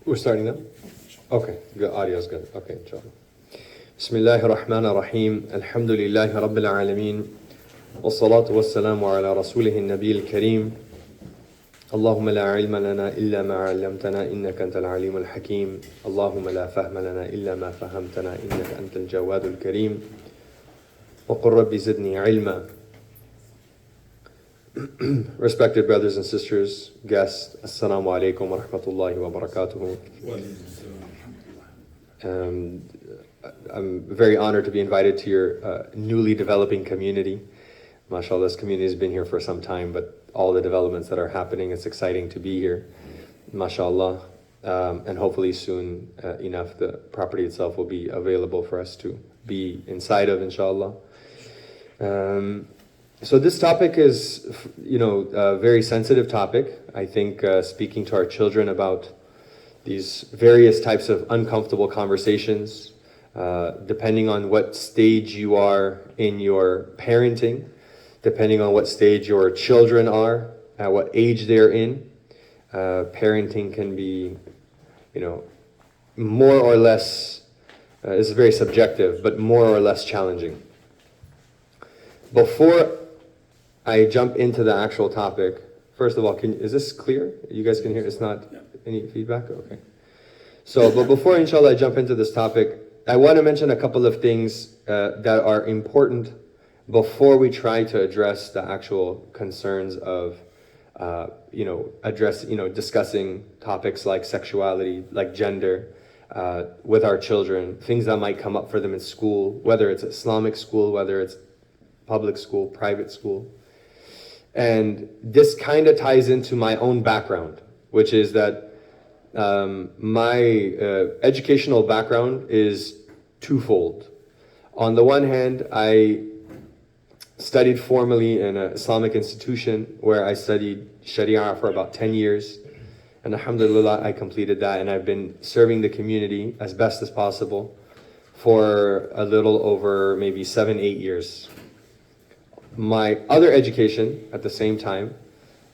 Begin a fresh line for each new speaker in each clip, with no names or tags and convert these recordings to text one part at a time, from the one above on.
We're starting now? Okay, good. Audio's good. Okay, inshallah. Bismillahir Rahmanir Rahim. Alhamdulillahi Rabbil Alameen. والصلاة والسلام على رسوله النبي الكريم اللهم لا علم لنا إلا ما علمتنا إنك أنت العليم الحكيم اللهم لا فهم لنا إلا ما فهمتنا إنك أنت الجواد الكريم وقل ربي زدني علما. Respected brothers and sisters, guests, Assalamu alaikum wa rahmatullahi wa barakatuhu. I'm very honored to be invited to your newly developing community. MashaAllah, this community has been here for some time, but all the developments that are happening, it's exciting to be here. MashaAllah. And hopefully soon enough, the property itself will be available for us to be inside of, inshallah. So this topic is, a very sensitive topic. I think speaking to our children about these various types of uncomfortable conversations, depending on what stage you are in your parenting, depending on what stage your children are, at what age they're in, parenting can be, more or less, it's very subjective, but more or less challenging. Before I jump into the actual topic, first of all, is this clear? You guys can hear? It's not any feedback? Okay. So, but before, inshallah, I jump into this topic, I want to mention a couple of things that are important before we try to address the actual concerns of, discussing topics like sexuality, like gender, with our children, things that might come up for them in school, whether it's Islamic school, whether it's public school, private school. And this kind of ties into my own background, which is that my educational background is twofold. On the one hand, I studied formally in an Islamic institution where I studied Sharia for about 10 years. And alhamdulillah, I completed that, and I've been serving the community as best as possible for a little over maybe 7-8 years. My other education at the same time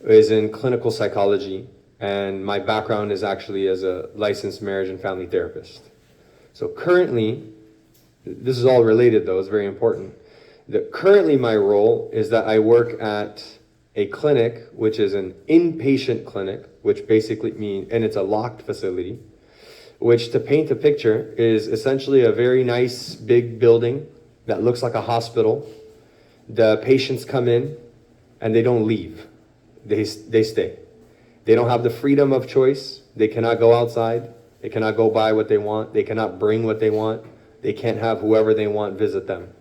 is in clinical psychology, and my background is actually as a licensed marriage and family therapist. So currently, this is all related though, it's very important. Currently my role is that I work at a clinic, which is an inpatient clinic, which basically means, and it's a locked facility, which, to paint a picture, is essentially a very nice big building that looks like a hospital. The patients come in and they don't leave. They stay. They don't have the freedom of choice. They cannot go outside. They cannot go buy what they want. They cannot bring what they want. They can't have whoever they want visit them.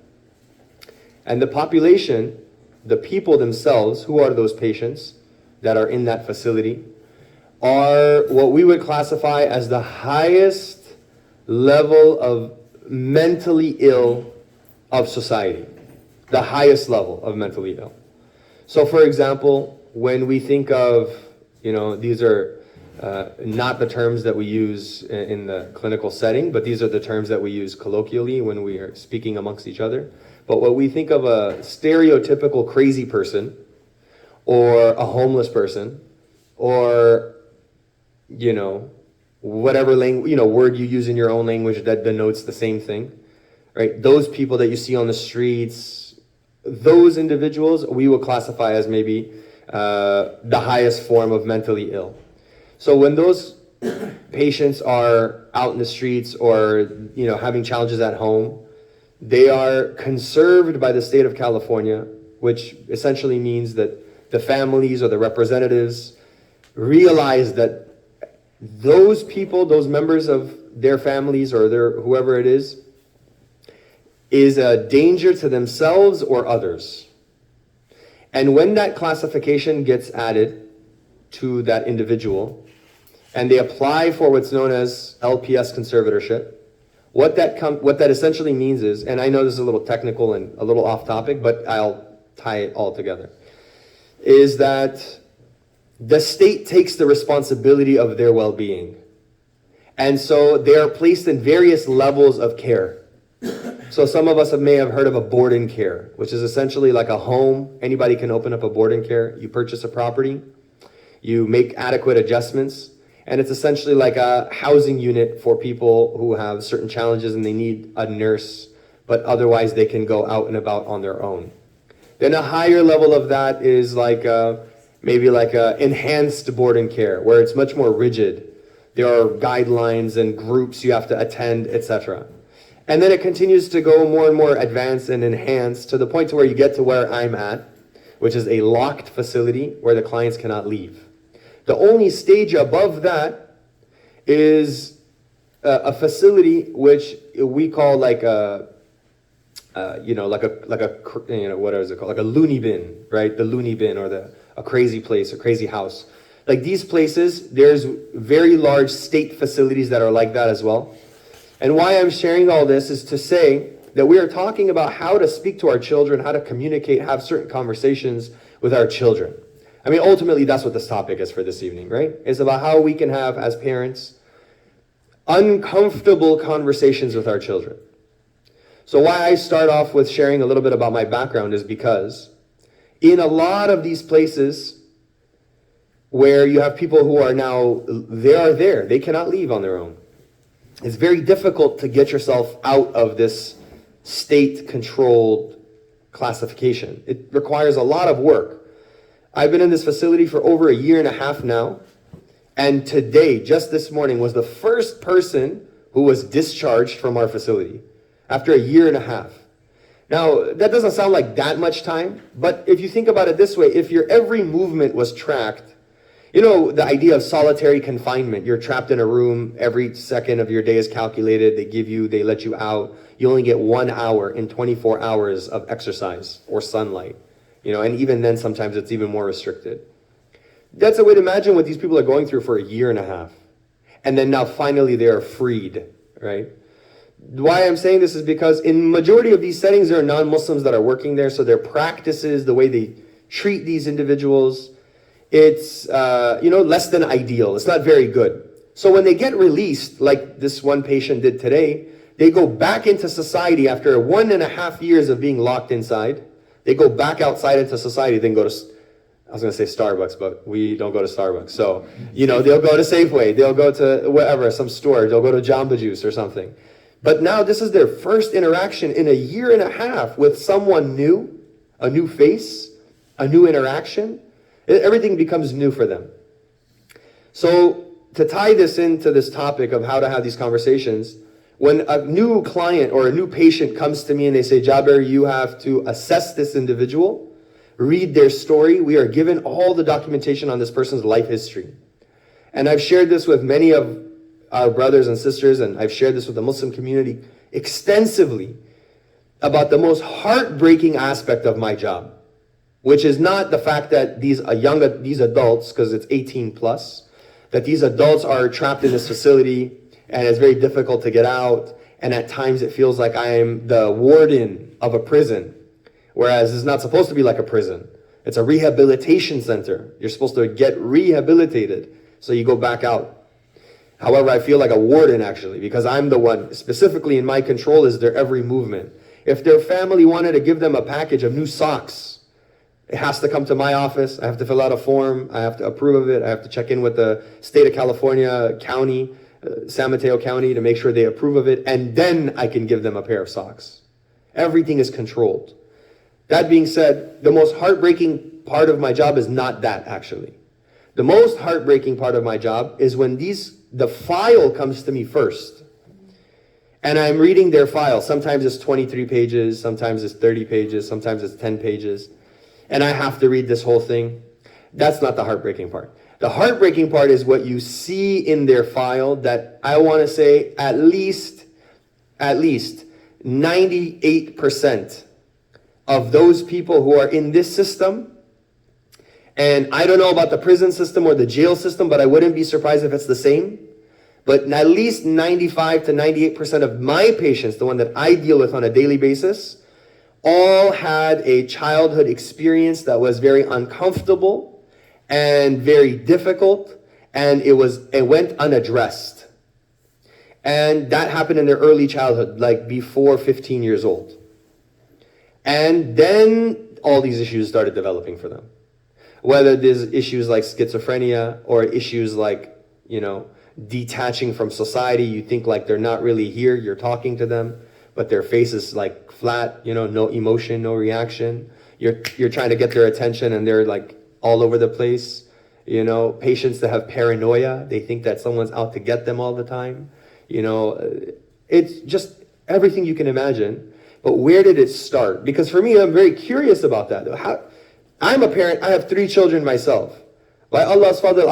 And the population, the people themselves, who are those patients that are in that facility, are what we would classify as the highest level of mentally ill of society. The highest level of mentally ill. So for example, when we think of, these are not the terms that we use in the clinical setting, but these are the terms that we use colloquially when we are speaking amongst each other. But what we think of a stereotypical crazy person, or a homeless person, or, whatever word you use in your own language that denotes the same thing, right? Those people that you see on the streets, those individuals we will classify as maybe the highest form of mentally ill. So when those patients are out in the streets or having challenges at home, they are conserved by the state of California, which essentially means that the families or the representatives realize that those people, those members of their families or their whoever it is a danger to themselves or others. And when that classification gets added to that individual, and they apply for what's known as LPS conservatorship, what that essentially means is, and I know this is a little technical and a little off topic, but I'll tie it all together, is that the state takes the responsibility of their well-being. And so they are placed in various levels of care. So some of us may have heard of a board and care, which is essentially like a home. Anybody can open up a board and care. You purchase a property, you make adequate adjustments, And it's essentially like a housing unit for people who have certain challenges and they need a nurse, but otherwise they can go out and about on their own. Then a higher level of that is like maybe like a enhanced boarding care, where it's much more rigid. There are guidelines and groups you have to attend, etc. And then it continues to go more and more advanced and enhanced to the point to where you get to where I'm at, which is a locked facility where the clients cannot leave. The only stage above that is a facility which we call like a what is it called? Like a loony bin, right? The loony bin, or a crazy place, a crazy house. Like these places, there's very large state facilities that are like that as well. And why I'm sharing all this is to say that we are talking about how to speak to our children, how to communicate, have certain conversations with our children. I mean, ultimately, that's what this topic is for this evening, right? It's about how we can have, as parents, uncomfortable conversations with our children. So why I start off with sharing a little bit about my background is because in a lot of these places where you have people who are now, they cannot leave on their own. It's very difficult to get yourself out of this state-controlled classification. It requires a lot of work. I've been in this facility for over a year and a half now, and today, just this morning, was the first person who was discharged from our facility after a year and a half. Now, that doesn't sound like that much time, but if you think about it this way, if your every movement was tracked, you know, the idea of solitary confinement, you're trapped in a room, every second of your day is calculated, they let you out, you only get 1 hour in 24 hours of exercise or sunlight, you know, and even then sometimes it's even more restricted. That's a way to imagine what these people are going through for a year and a half. And then now finally they are freed, right? Why I'm saying this is because in majority of these settings, there are non-Muslims that are working there, so their practices, the way they treat these individuals, it's less than ideal. It's not very good. So when they get released, like this one patient did today, they go back into society after 1.5 years of being locked inside. They go back outside into society, then go to, I was going to say Starbucks, but we don't go to Starbucks. So, they'll go to Safeway, they'll go to whatever, some store, they'll go to Jamba Juice or something. But now this is their first interaction in a year and a half with someone new, a new face, a new interaction. Everything becomes new for them. So to tie this into this topic of how to have these conversations, when a new client or a new patient comes to me and they say, Jaber, you have to assess this individual, read their story. We are given all the documentation on this person's life history. And I've shared this with many of our brothers and sisters, and I've shared this with the Muslim community extensively about the most heartbreaking aspect of my job, which is not the fact that these adults, because it's 18 plus, that these adults are trapped in this facility and it's very difficult to get out, and at times it feels like I am the warden of a prison, whereas it's not supposed to be like a prison. It's a rehabilitation center. You're supposed to get rehabilitated so you go back out. However, I feel like a warden actually, because I'm the one, specifically in my control is their every movement. If their family wanted to give them a package of new socks, it has to come to my office. I have to fill out a form. I have to approve of it. I have to check in with the state of California county, San Mateo County, to make sure they approve of it. And then I can give them a pair of socks. Everything is controlled. That being said, the most heartbreaking part of my job is not that actually. The most heartbreaking part of my job is when the file comes to me first. And I'm reading their file. Sometimes it's 23 pages, sometimes it's 30 pages, sometimes it's 10 pages. And I have to read this whole thing. That's not the heartbreaking part. The heartbreaking part is what you see in their file that I want to say at least 98% of those people who are in this system, and I don't know about the prison system or the jail system, but I wouldn't be surprised if it's the same. But at least 95 to 98% of my patients, the one that I deal with on a daily basis, all had a childhood experience that was very uncomfortable and very difficult, and it went unaddressed. And that happened in their early childhood, like before 15 years old. And then all these issues started developing for them. Whether there's issues like schizophrenia or issues like, detaching from society. You think like they're not really here. You're talking to them, but their face is like flat, no emotion, no reaction. You're trying to get their attention and they're like all over the place. Patients that have paranoia, they think that someone's out to get them all the time. It's just everything you can imagine. But where did it start? Because for me, I'm very curious about that. I'm a parent, I have 3 children myself. By Allah's fadl,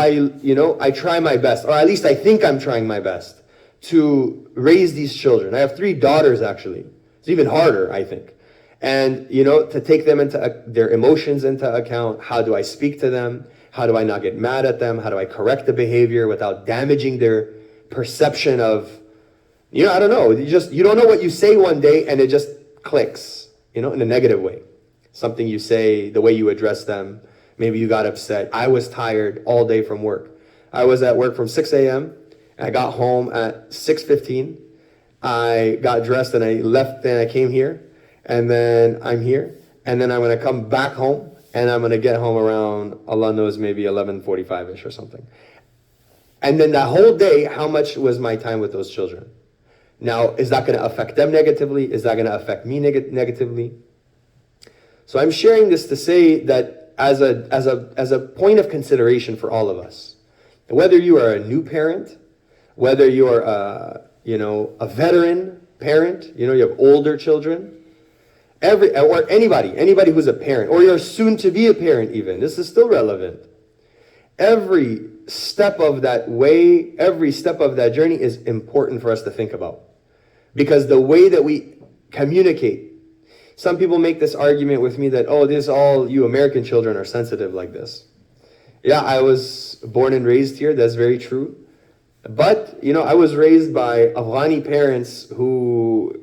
I try my best, or at least I think I'm trying my best to raise these children. I have 3 daughters actually. It's even harder, I think. And, to take them into their emotions into account. How do I speak to them? How do I not get mad at them? How do I correct the behavior without damaging their perception of, I don't know. You don't know what you say one day and it just clicks, in a negative way. Something you say, the way you address them. Maybe you got upset. I was tired all day from work. I was at work from 6 a.m. I got home at 6:15. I got dressed and I left and I came here. And then I'm here. And then I'm going to come back home. And I'm going to get home around, Allah knows, maybe 11:45-ish or something. And then that whole day, how much was my time with those children? Now, is that going to affect them negatively? Is that going to affect me negatively? So I'm sharing this to say that as a point of consideration for all of us, whether you are a new parent, whether you are a veteran parent, you have older children, or anybody who's a parent, or you're soon to be a parent even, this is still relevant. Every step of that way, every step of that journey is important for us to think about. Because the way that we communicate, some people make this argument with me that, all you American children are sensitive like this. Yeah, I was born and raised here, that's very true. But, I was raised by Afghani parents who,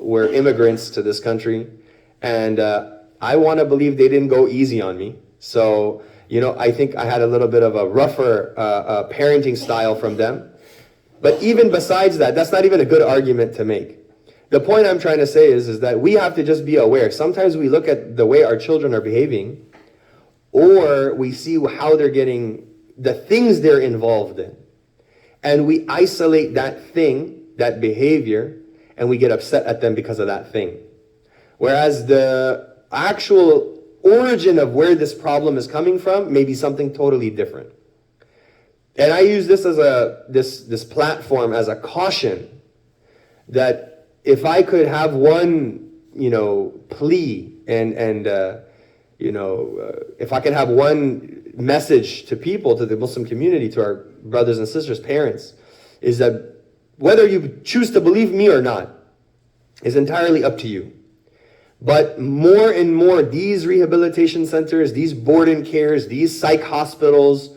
were immigrants to this country. And I want to believe they didn't go easy on me. So, I think I had a little bit of a rougher parenting style from them. But even besides that, that's not even a good argument to make. The point I'm trying to say is that we have to just be aware. Sometimes we look at the way our children are behaving, or we see how they're getting, the things they're involved in. And we isolate that thing, that behavior, and we get upset at them because of that thing. Whereas the actual origin of where this problem is coming from may be something totally different. And I use this as this platform as a caution that if I could have one, plea and if I could have one message to people, to the Muslim community, to our brothers and sisters, parents, is that whether you choose to believe me or not is entirely up to you. But more and more, these rehabilitation centers, these board-in cares, these psych hospitals,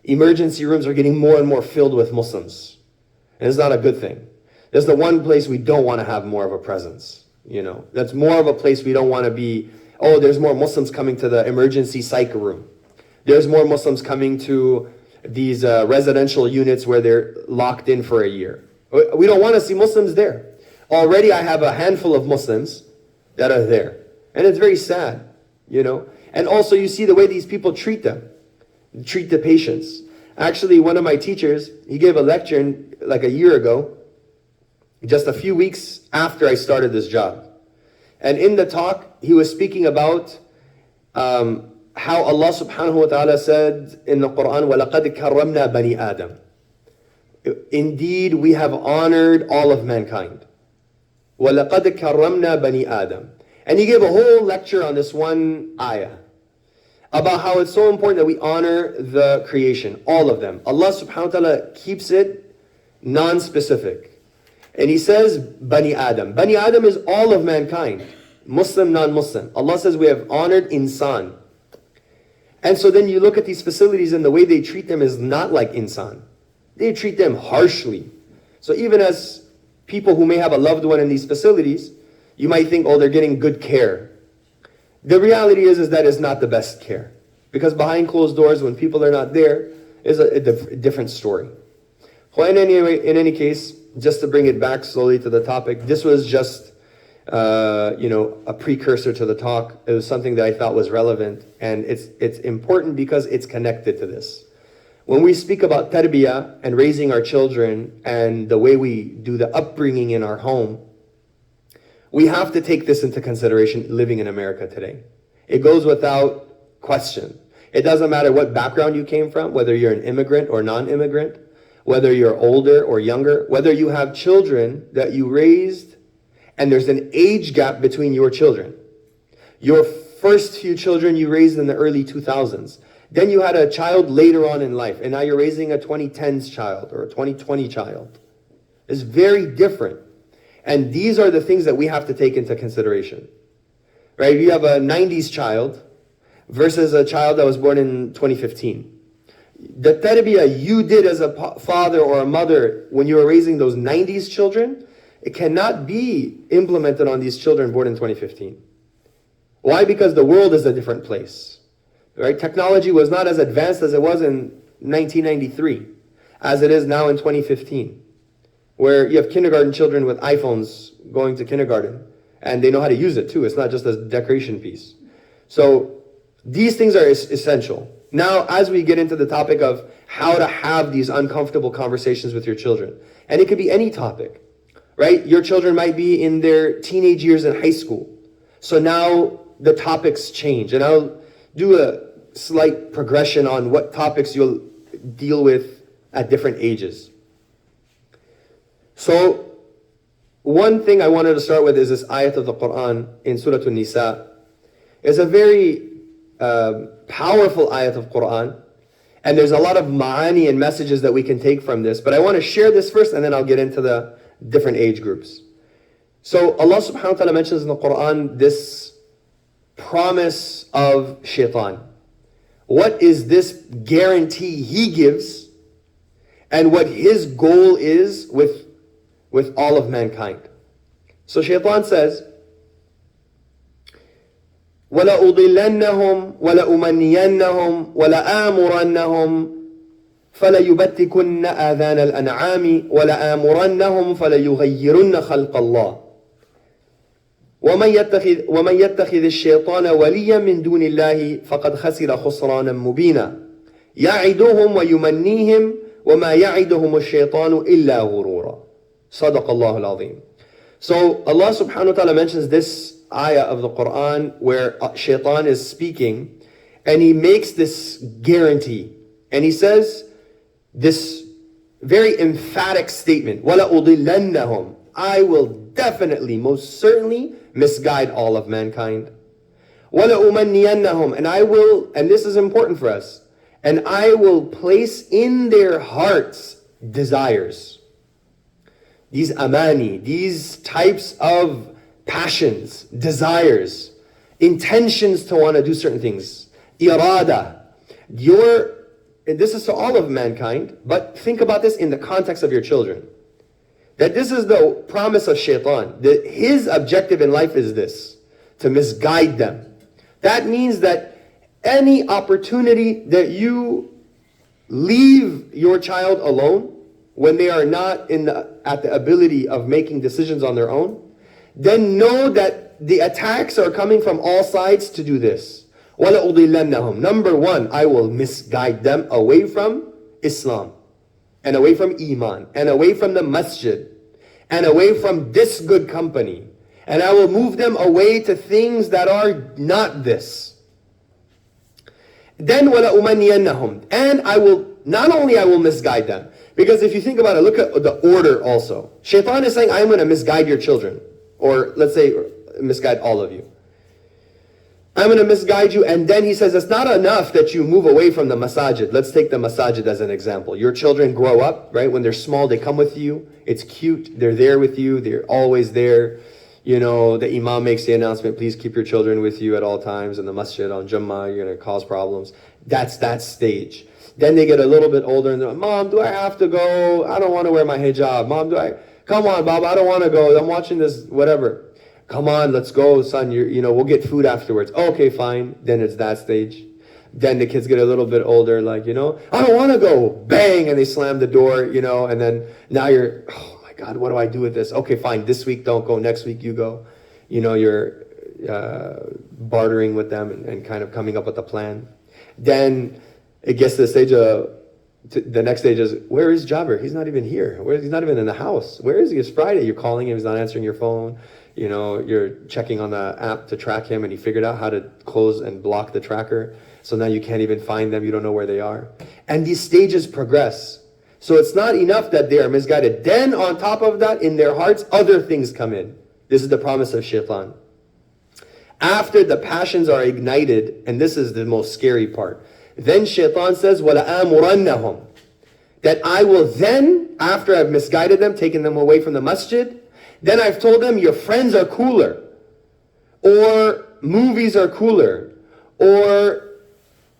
emergency rooms are getting more and more filled with Muslims. And it's not a good thing. That's the one place we don't want to have more of a presence. That's more of a place we don't want to be, there's more Muslims coming to the emergency psych room. There's more Muslims coming to these residential units where they're locked in for a year. We don't want to see Muslims there. Already I have a handful of Muslims that are there. And it's very sad, And also you see the way these people treat them, treat the patients. Actually, one of my teachers, he gave a lecture like a year ago, just a few weeks after I started this job. And in the talk, he was speaking about how Allah subhanahu wa ta'ala said in the Quran, وَلَقَدْ كَرَّمْنَا بَنِي آدَمَ. Indeed, we have honored all of mankind. وَلَقَدْ كَرَّمْنَا بَنِي آدَمَ. And he gave a whole lecture on this one ayah, about how it's so important that we honor the creation, all of them. Allah subhanahu wa ta'ala keeps it non-specific. And he says, Bani Adam. Bani Adam is all of mankind, Muslim, non-Muslim. Allah says we have honored insan. And so then you look at these facilities and the way they treat them is not like insan. They treat them harshly. So even as people who may have a loved one in these facilities, you might think, they're getting good care. The reality is that is not the best care. Because behind closed doors, when people are not there, is a different story. Well, in any case, just to bring it back slowly to the topic, this was just a precursor to the talk. It was something that I thought was relevant, and it's important because it's connected to this. When we speak about tarbiyah and raising our children and the way we do the upbringing in our home, we have to take this into consideration living in America today. It goes without question. It doesn't matter what background you came from, whether you're an immigrant or non-immigrant, whether you're older or younger, whether you have children that you raised and there's an age gap between your children. Your first few children you raised in the early 2000s. Then you had a child later on in life, and now you're raising a 2010s child or a 2020 child. It's very different. And these are the things that we have to take into consideration. Right? You have a 90s child versus a child that was born in 2015. The tarbiyah you did as a father or a mother when you were raising those 90s children, it cannot be implemented on these children born in 2015. Why? Because the world is a different place. Right? Technology was not as advanced as it was in 1993, as it is now in 2015, where you have kindergarten children with iPhones going to kindergarten, and they know how to use it too. It's not just a decoration piece. So these things are essential. Now, as we get into the topic of how to have these uncomfortable conversations with your children, and it could be any topic, right? Your children might be in their teenage years in high school. So now the topics change, and I'll do a slight progression on what topics you'll deal with at different ages. So one thing I wanted to start with is this ayat of the Quran in Surah An-Nisa. It's a very powerful ayat of Quran, and there's a lot of ma'ani and messages that we can take from this, but I want to share this first and then I'll get into the different age groups. So Allah subhanahu wa ta'ala mentions in the Quran this promise of shaitan. What is this guarantee he gives and what his goal is with all of mankind? So shaitan says, وَلَأُضِلَّنَّهُمْ وَلَأُمَنِّيَنَّهُمْ وَلَآمُرَنَّهُمْ فَلَيُبَتِّكُنَّ آذَانَ الْأَنْعَامِ وَلَآمُرَنَّهُمْ فَلَيُغَيِّرُنَّ خَلْقَ اللَّهِ ومن يتخذ الشيطان وليا من دون الله فقد خسر خسرانا مبينا يعدهم ويمنيهم وما يعدهم الشيطان إلا غرورا صدق الله العظيم. So Allah subhanahu wa ta'ala mentions this ayah of the Quran where shaitan is speaking, and he makes this guarantee, and he says this very emphatic statement, وَلَأُضِلَّنَّهُمْ, I will definitely, most certainly misguide all of mankind. وَلَأُمَنِّيَنَّهُمْ, and I will, and this is important for us, and I will place in their hearts desires. These amani, these types of passions, desires, intentions to want to do certain things. Irada. This is to all of mankind, but think about this in the context of your children. That this is the promise of shaitan. That his objective in life is this, to misguide them. That means that any opportunity that you leave your child alone, when they are not at the ability of making decisions on their own, then know that the attacks are coming from all sides to do this. وَلَأُضِلَّنَّهُمْ. Number one, I will misguide them away from Islam, and away from Iman, and away from the masjid, and away from this good company. And I will move them away to things that are not this. Then وَلَأُمَنِّيَنَّهُمْ. And I will misguide them. Because if you think about it, look at the order also. Shaitan is saying, I'm going to misguide your children. Or let's say, misguide all of you. I'm going to misguide you. And then he says, it's not enough that you move away from the masajid. Let's take the masajid as an example. Your children grow up, right? When they're small, they come with you. It's cute. They're there with you. They're always there. You know, the imam makes the announcement, please keep your children with you at all times in the masjid on Jummah. You're going to cause problems. That's that stage. Then they get a little bit older and they're like, Mom, do I have to go? I don't want to wear my hijab. Mom, come on, Bob, I don't want to go. I'm watching this, whatever. Come on, let's go, son. We'll get food afterwards. Okay, fine. Then it's that stage. Then the kids get a little bit older, like, I don't want to go. Bang, and they slam the door, and then now you're, oh my God, what do I do with this? Okay, fine. This week don't go. Next week you go. You're bartering with them and kind of coming up with a plan. Then it gets to the stage of The next stage is, where is Jabir? He's not even here. He's not even in the house. Where is he? It's Friday. You're calling him. He's not answering your phone. You're checking on the app to track him, and he figured out how to close and block the tracker. So now you can't even find them. You don't know where they are. And these stages progress. So it's not enough that they are misguided. Then on top of that, in their hearts, other things come in. This is the promise of shaitan. After the passions are ignited, and this is the most scary part, then shaitan says, وَلَآمُرَنَّهُمْ, that I will then, after I've misguided them, taken them away from the masjid, then I've told them, your friends are cooler, or movies are cooler, or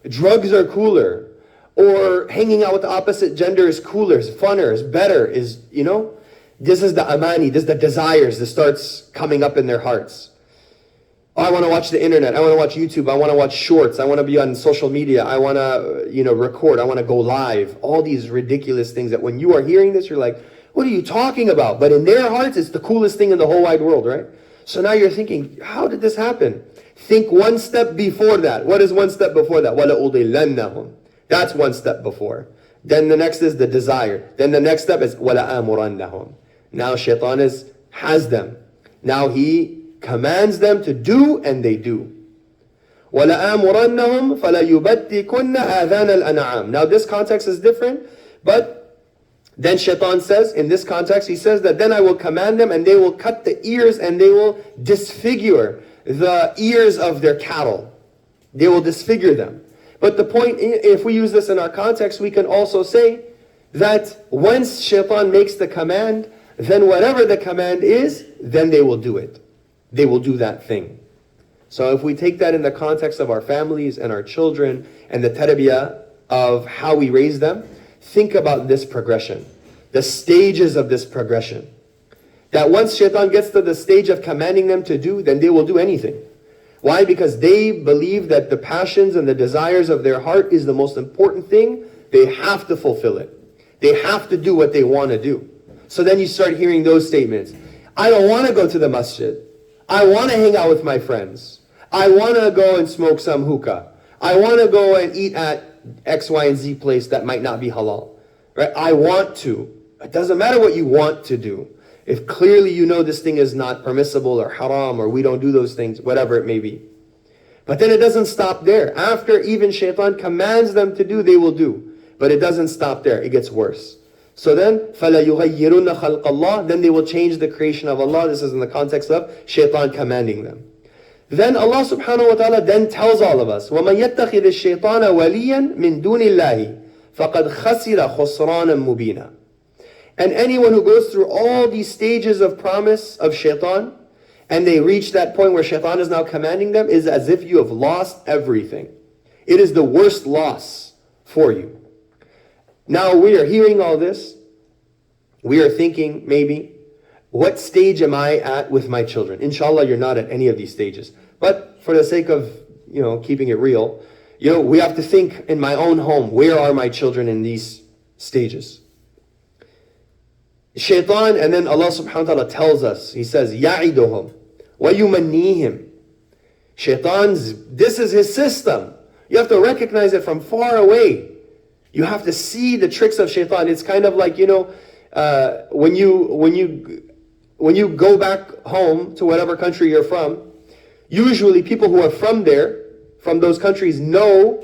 drugs are cooler, or hanging out with the opposite gender is cooler, is funner, is better, this is the amani, this is the desires that starts coming up in their hearts. Oh, I want to watch the internet, I want to watch YouTube, I want to watch shorts, I want to be on social media, I want to, record, I want to go live. All these ridiculous things that when you are hearing this, you're like, what are you talking about? But in their hearts, it's the coolest thing in the whole wide world, right? So now you're thinking, how did this happen? Think one step before that. What is one step before that? وَلَأُضِلَّنَّهُمْ. That's one step before. Then the next is the desire. Then the next step is وَلَآمُرَنَّهُمْ. Now shaitan has them. Now he commands them to do, and they do. وَلَآمُرَنَّهُمْ فَلَيُبَتِّكُنَّ آذَانَ الْأَنْعَامِ. Now this context is different, but then shaitan says, in this context, he says that then I will command them, and they will cut the ears, and they will disfigure the ears of their cattle. They will disfigure them. But the point, if we use this in our context, we can also say that once shaitan makes the command, then whatever the command is, then they will do it. They will do that thing. So if we take that in the context of our families and our children and the tarbiyah of how we raise them, think about this progression, the stages of this progression. That once shaitan gets to the stage of commanding them to do, then they will do anything. Why? Because they believe that the passions and the desires of their heart is the most important thing. They have to fulfill it. They have to do what they want to do. So then you start hearing those statements. I don't want to go to the masjid. I want to hang out with my friends. I want to go and smoke some hookah. I want to go and eat at X, Y, and Z place that might not be halal. Right? I want to. It doesn't matter what you want to do. If clearly you know this thing is not permissible or haram, or we don't do those things, whatever it may be. But then it doesn't stop there. After even shaitan commands them to do, they will do. But it doesn't stop there. It gets worse. So then, فَلَا يُغَيِّرُنَّ خَلْقَ اللَّهِ, then they will change the creation of Allah. This is in the context of shaitan commanding them. Then Allah subhanahu wa ta'ala then tells all of us, وَمَنْ يَتَّخِذِ الشَّيْطَانَ وَلِيًّا مِنْ دُونِ اللَّهِ فَقَدْ خَسِرَ خُسْرَانًا مُبِينًا. And anyone who goes through all these stages of promise of shaitan, and they reach that point where shaitan is now commanding them, is as if you have lost everything. It is the worst loss for you. Now we are hearing all this. We are thinking maybe, what stage am I at with my children? Inshallah, you're not at any of these stages. But for the sake of, keeping it real, we have to think in my own home, where are my children in these stages? Shaitan, and then Allah subhanahu wa ta'ala tells us, He says, يَعِدُهُمْ وَيُمَنِّيهِمْ. This is his system. You have to recognize it from far away. You have to see the tricks of shaitan. It's kind of like, when you go back home to whatever country you're from, usually people who are from those countries, know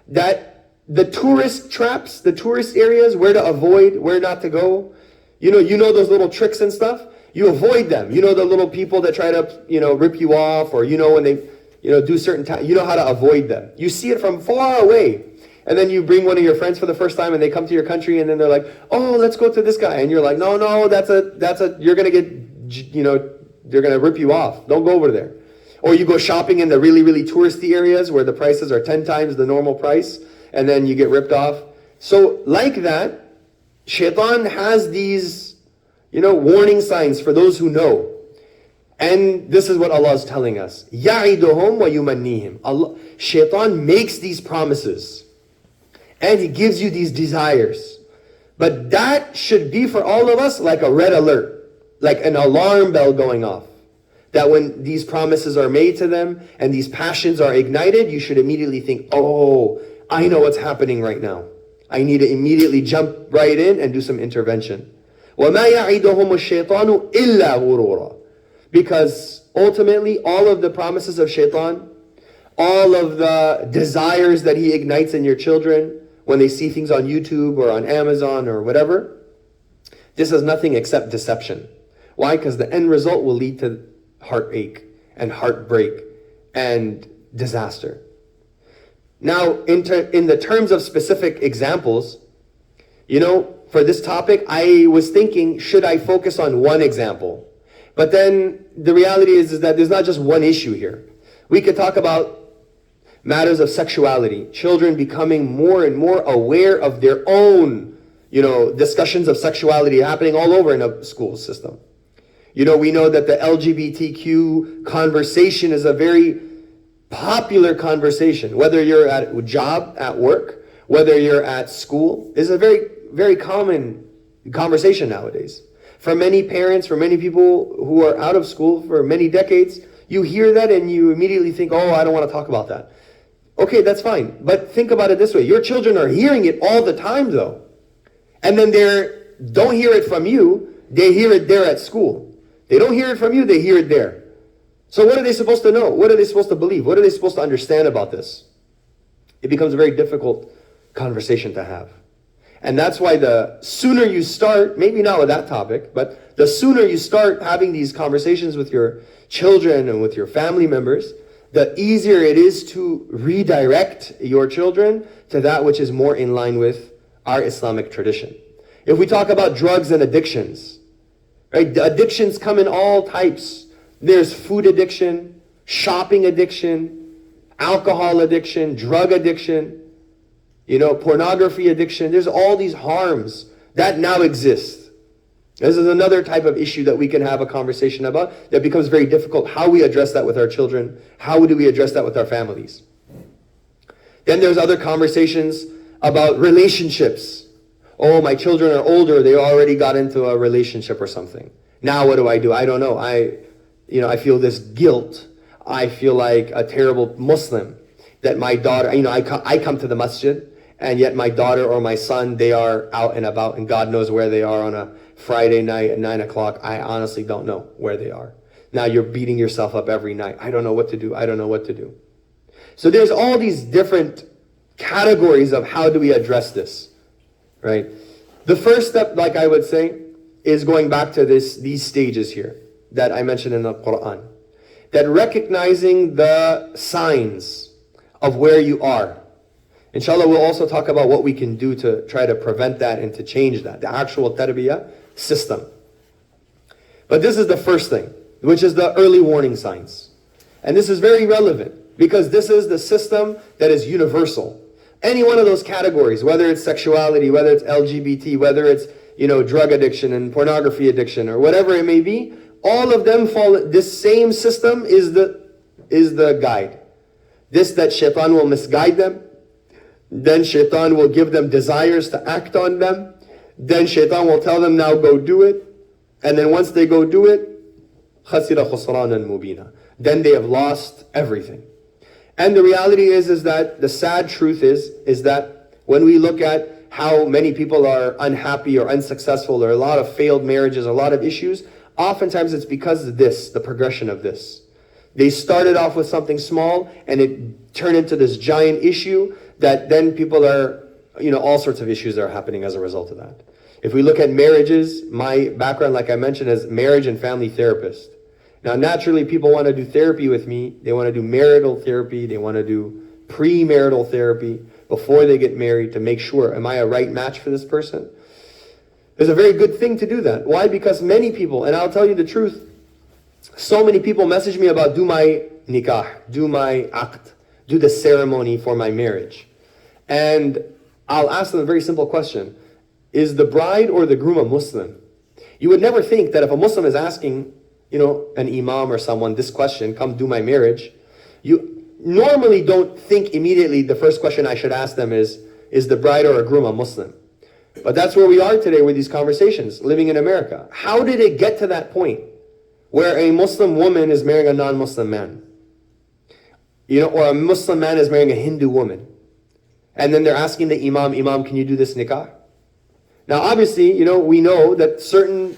that the tourist traps, the tourist areas, where to avoid, where not to go, you know those little tricks and stuff, you avoid them. You know the little people that try to, rip you off, or when they, do certain time, you know how to avoid them. You see it from far away. And then you bring one of your friends for the first time, and they come to your country, and then they're like, oh, let's go to this guy. And you're like, no, you're going to get, they're going to rip you off. Don't go over there. Or you go shopping in the really, really touristy areas where the prices are 10 times the normal price, and then you get ripped off. So like that, shaitan has these, warning signs for those who know. And this is what Allah is telling us. يَعِدُهُمْ وَيُمَنِّيهِمْ. Shaitan makes these promises. And he gives you these desires. But that should be for all of us like a red alert, like an alarm bell going off. That when these promises are made to them and these passions are ignited, you should immediately think, oh, I know what's happening right now. I need to immediately jump right in and do some intervention. وَمَا يَعِدُهُمُ الشَّيْطَانُ إِلَّا غُرُورًا. Because ultimately, all of the promises of shaitan, all of the desires that he ignites in your children when they see things on YouTube or on Amazon or whatever, this is nothing except deception. Why? Because the end result will lead to heartache and heartbreak and disaster. Now, in the terms of specific examples, for this topic, I was thinking, should I focus on one example? But then the reality is that there's not just one issue here. We could talk about matters of sexuality, children becoming more and more aware of their own, discussions of sexuality happening all over in a school system. We know that the LGBTQ conversation is a very popular conversation. Whether you're at a job, at work, whether you're at school, is a very, very common conversation nowadays. For many parents, for many people who are out of school for many decades, you hear that and you immediately think, oh, I don't want to talk about that. Okay, that's fine. But think about it this way. Your children are hearing it all the time, though. And then they don't hear it from you. They hear it there at school. They don't hear it from you. They hear it there. So what are they supposed to know? What are they supposed to believe? What are they supposed to understand about this? It becomes a very difficult conversation to have. And that's why the sooner you start, maybe not with that topic, but the sooner you start having these conversations with your children and with your family members, the easier it is to redirect your children to that which is more in line with our Islamic tradition. If we talk about drugs and addictions, right? The addictions come in all types. There's food addiction, shopping addiction, alcohol addiction, drug addiction, pornography addiction. There's all these harms that now exist. This is another type of issue that we can have a conversation about that becomes very difficult. How we address that with our children? How do we address that with our families? Then there's other conversations about relationships. Oh, my children are older. They already got into a relationship or something. Now what do? I don't know. I feel this guilt. I feel like a terrible Muslim that my daughter, I come to the masjid and yet my daughter or my son, they are out and about and God knows where they are on a Friday night at 9 o'clock. I honestly don't know where they are. Now you're beating yourself up every night. I don't know what to do. I don't know what to do. So there's all these different categories of how do we address this, right? The first step, like I would say, is going back to these stages here that I mentioned in the Quran. That recognizing the signs of where you are. Inshallah, we'll also talk about what we can do to try to prevent that and to change that, the actual tarbiyah system. But this is the first thing, which is the early warning signs. And this is very relevant because this is the system that is universal. Any one of those categories, whether it's sexuality, whether it's LGBT, whether it's drug addiction and pornography addiction or whatever it may be, all of them fall. This same system is the guide. This that shaitan will misguide them. Then shaitan will give them desires to act on them. Then shaitan will tell them, now go do it. And then once they go do it, خَسِرَ خُسْرَانًا مُبِينًا. Then they have lost everything. And the reality is that the sad truth is that when we look at how many people are unhappy or unsuccessful, or a lot of failed marriages, a lot of issues, oftentimes it's because of this, the progression of this. They started off with something small and it turned into this giant issue that then people are, all sorts of issues are happening as a result of that. If we look at marriages, my background, like I mentioned, is marriage and family therapist. Now, naturally, people want to do therapy with me. They want to do marital therapy. They want to do premarital therapy before they get married to make sure, am I a right match for this person? It's a very good thing to do that. Why? Because many people, and I'll tell you the truth, so many people message me about do my nikah, do my aqd, do the ceremony for my marriage. And I'll ask them a very simple question. Is the bride or the groom a Muslim? You would never think that if a Muslim is asking, an imam or someone this question, come do my marriage, you normally don't think immediately the first question I should ask them is the bride or a groom a Muslim? But that's where we are today with these conversations, living in America. How did it get to that point where a Muslim woman is marrying a non-Muslim man? Or a Muslim man is marrying a Hindu woman? And then they're asking the Imam, can you do this nikah? Now, obviously, we know that certain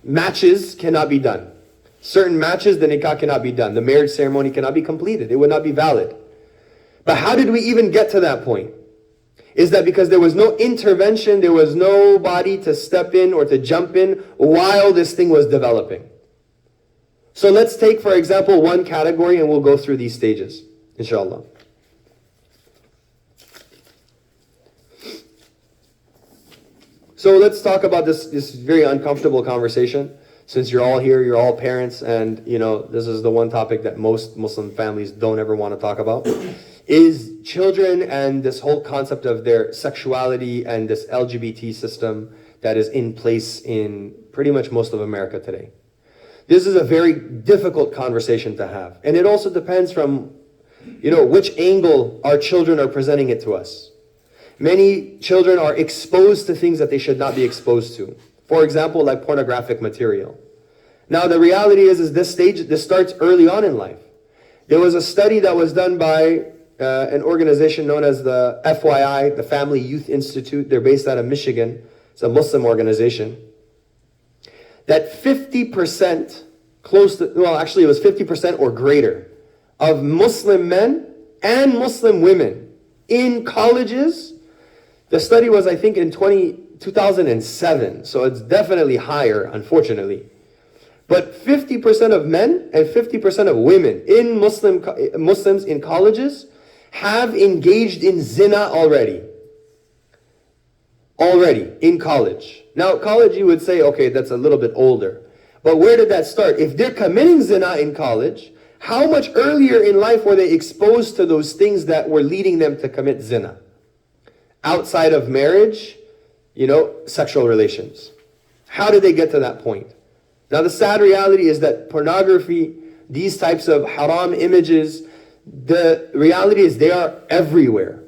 matches cannot be done. Certain matches, the nikah cannot be done. The marriage ceremony cannot be completed. It would not be valid. But how did we even get to that point? Is that because there was no intervention, there was nobody to step in or to jump in while this thing was developing. So let's take, for example, one category and we'll go through these stages, inshallah. So let's talk about this very uncomfortable conversation. Since you're all here, you're all parents, and this is the one topic that most Muslim families don't ever want to talk about, is children and this whole concept of their sexuality and this LGBT system that is in place in pretty much most of America today. This is a very difficult conversation to have. And it also depends from, which angle our children are presenting it to us. Many children are exposed to things that they should not be exposed to. For example, like pornographic material. Now, the reality is this starts early on in life. There was a study that was done by an organization known as the FYI, the Family Youth Institute. They're based out of Michigan. It's a Muslim organization. That 50%, actually it was 50% or greater, of Muslim men and Muslim women in colleges. The study was, I think, in 2007, so it's definitely higher, unfortunately. But 50% of men and 50% of women in Muslims in colleges have engaged in zina already. Already, in college. Now, college, you would say, okay, that's a little bit older. But where did that start? If they're committing zina in college, how much earlier in life were they exposed to those things that were leading them to commit zina? Outside of marriage, sexual relations. How did they get to that point? Now, the sad reality is that pornography, these types of haram images, the reality is they are everywhere.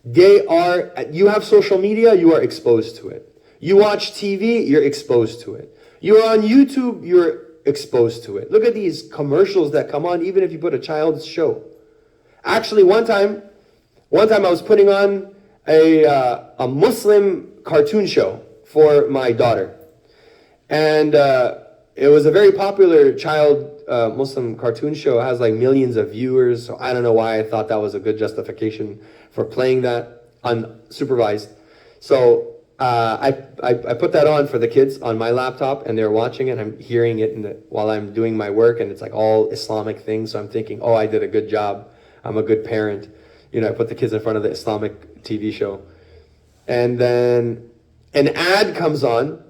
You have social media, you are exposed to it. You watch TV, you're exposed to it. You're on YouTube, you're exposed to it. Look at these commercials that come on, even if you put a child's show. Actually, one time I was putting on a Muslim cartoon show for my daughter. And it was a very popular child Muslim cartoon show. It has like millions of viewers. So I don't know why I thought that was a good justification for playing that unsupervised. So I put that on for the kids on my laptop, and they're watching it. I'm hearing it while I'm doing my work, and it's like all Islamic things. So I'm thinking, oh, I did a good job. I'm a good parent. I put the kids in front of the Islamic TV show. And then an ad comes on.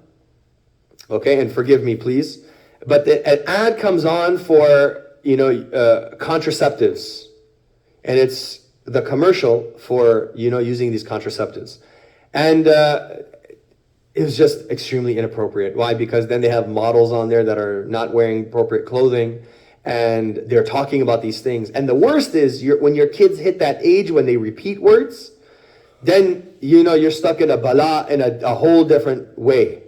Okay, and forgive me, please. But an ad comes on for, contraceptives. And it's the commercial for, using these contraceptives. And it was just extremely inappropriate. Why? Because then they have models on there that are not wearing appropriate clothing. And they're talking about these things. And the worst is when your kids hit that age when they repeat words, then, you're stuck in a bala in a whole different way.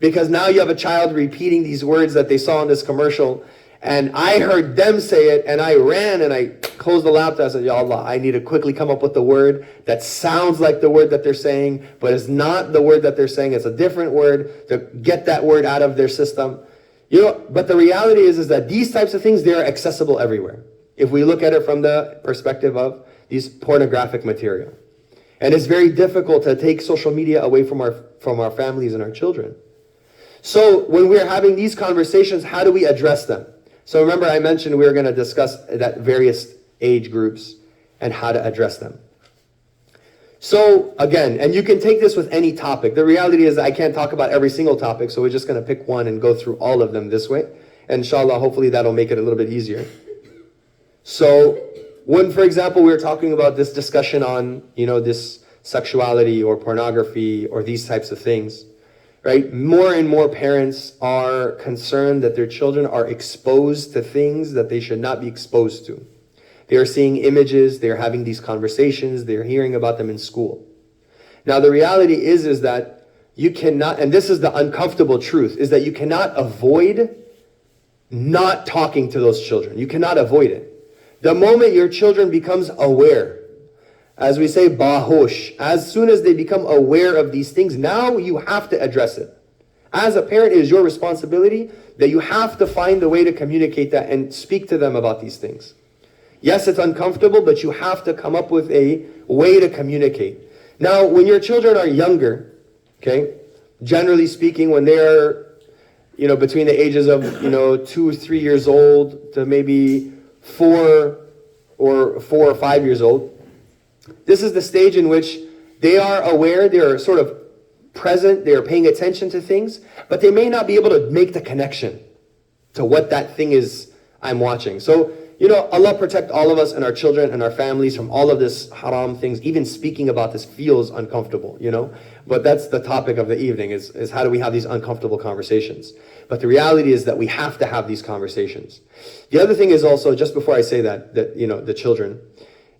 Because now you have a child repeating these words that they saw in this commercial. And I heard them say it, and I ran and I closed the laptop. I said, Ya Allah, I need to quickly come up with the word that sounds like the word that they're saying, but it's not the word that they're saying. It's a different word, to get that word out of their system. But the reality is that these types of things, they're accessible everywhere. If we look at it from the perspective of these pornographic material. And it's very difficult to take social media away from our families and our children. So when we're having these conversations, how do we address them? So remember I mentioned we were going to discuss that various age groups and how to address them. So again, and you can take this with any topic. The reality is I can't talk about every single topic, so we're just going to pick one and go through all of them this way. And inshallah, hopefully that'll make it a little bit easier. So when, for example, we were talking about this discussion on, this sexuality or pornography or these types of things, right? More and more parents are concerned that their children are exposed to things that they should not be exposed to. They are seeing images, they're having these conversations, they're hearing about them in school. Now the reality is that you cannot, and this is the uncomfortable truth, is that you cannot avoid not talking to those children. You cannot avoid it. The moment your children becomes aware as we say, bahosh. As soon as they become aware of these things, now you have to address it. As a parent, it is your responsibility that you have to find a way to communicate that and speak to them about these things. Yes, it's uncomfortable, but you have to come up with a way to communicate. Now, when your children are younger, okay, generally speaking, when they're, between the ages of, 2 or 3 years old to maybe 4 or 5 years old, this is the stage in which they are aware, they are sort of present, they are paying attention to things, but they may not be able to make the connection to what that thing is I'm watching. So, Allah protect all of us and our children and our families from all of this haram things. Even speaking about this feels uncomfortable, But that's the topic of the evening is how do we have these uncomfortable conversations? But the reality is that we have to have these conversations. The other thing is also, just before I say that the children,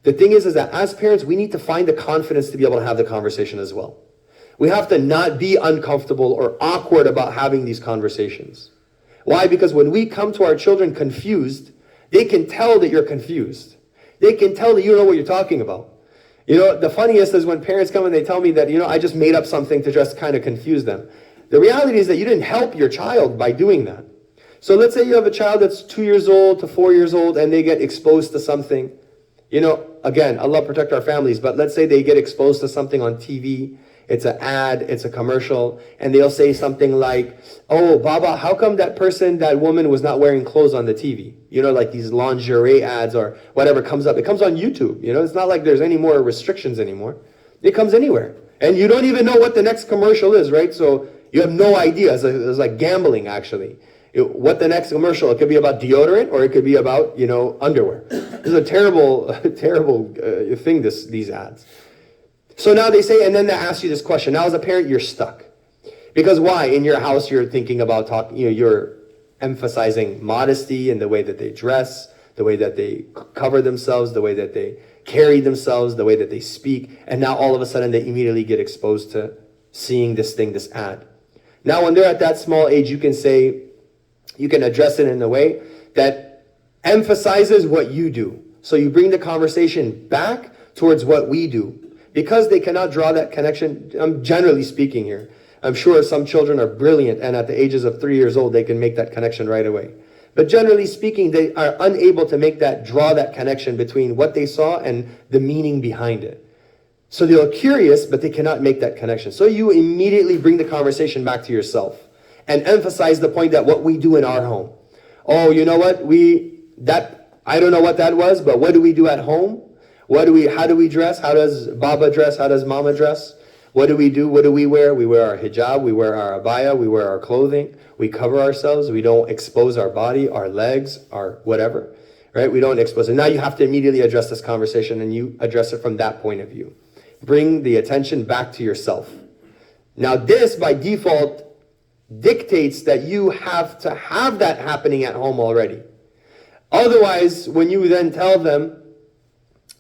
the thing is that as parents, we need to find the confidence to be able to have the conversation as well. We have to not be uncomfortable or awkward about having these conversations. Why? Because when we come to our children confused, they can tell that you're confused. They can tell that you don't know what you're talking about. The funniest is when parents come and they tell me that, I just made up something to just kind of confuse them. The reality is that you didn't help your child by doing that. So let's say you have a child that's 2 years old to 4 years old and they get exposed to something. Again, Allah protect our families, but let's say they get exposed to something on TV. It's an ad, it's a commercial, and they'll say something like, "Oh, Baba, how come that woman was not wearing clothes on the TV?" Like these lingerie ads or whatever comes up. It comes on YouTube. It's not like there's any more restrictions anymore. It comes anywhere. And you don't even know what the next commercial is, right? So you have no idea. It's like gambling, actually. What the next commercial, it could be about deodorant or it could be about, underwear. This is a terrible thing, these ads. So now they say, and then they ask you this question. Now as a parent, you're stuck. Because why? In your house, you're thinking about talking, you're emphasizing modesty in the way that they dress, the way that they cover themselves, the way that they carry themselves, the way that they speak. And now all of a sudden they immediately get exposed to seeing this ad. Now when they're at that small age, you can address it in a way that emphasizes what you do. So you bring the conversation back towards what we do. Because they cannot draw that connection, I'm generally speaking here. I'm sure some children are brilliant and at the ages of 3 years old, they can make that connection right away. But generally speaking, they are unable to draw that connection between what they saw and the meaning behind it. So they're curious, but they cannot make that connection. So you immediately bring the conversation back to yourself and emphasize the point that what we do in our home. Oh, you know what? I don't know what that was, but what do we do at home? How do we dress? How does Baba dress? How does Mama dress? What do we do? What do we wear? We wear our hijab, we wear our abaya, we wear our clothing, we cover ourselves, we don't expose our body, our legs, our whatever, right? We don't expose it. Now you have to immediately address this conversation and you address it from that point of view. Bring the attention back to yourself. Now this, by default, dictates that you have to have that happening at home already. Otherwise, when you then tell them,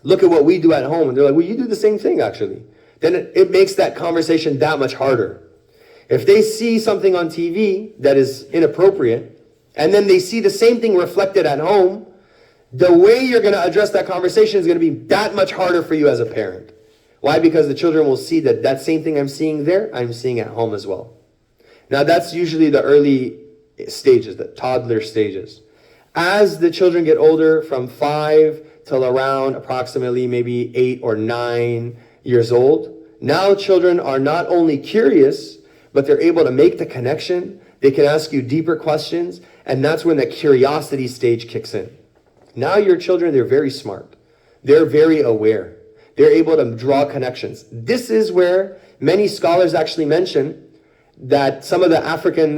look at what we do at home, and they're like, well, you do the same thing actually. Then it makes that conversation that much harder. If they see something on TV that is inappropriate, and then they see the same thing reflected at home, the way you're going to address that conversation is going to be that much harder for you as a parent. Why? Because the children will see that same thing I'm seeing there, I'm seeing at home as well. Now that's usually the early stages, the toddler stages. As the children get older, from 5 till around approximately maybe 8 or 9 years old, now children are not only curious, but they're able to make the connection. They can ask you deeper questions, and that's when the curiosity stage kicks in. Now your children, they're very smart. They're very aware. They're able to draw connections. This is where many scholars actually mention that some of the African,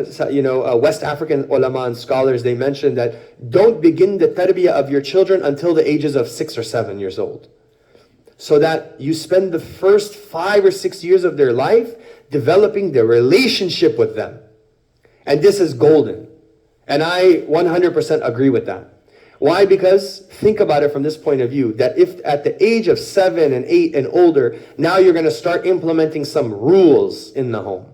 West African ulama and scholars, they mention that don't begin the tarbiyah of your children until the ages of 6 or 7 years old. So that you spend the first 5 or 6 years of their life developing the relationship with them. And this is golden. And I 100% agree with that. Why? Because think about it from this point of view, that if at the age of 7 and 8 and older, now you're going to start implementing some rules in the home.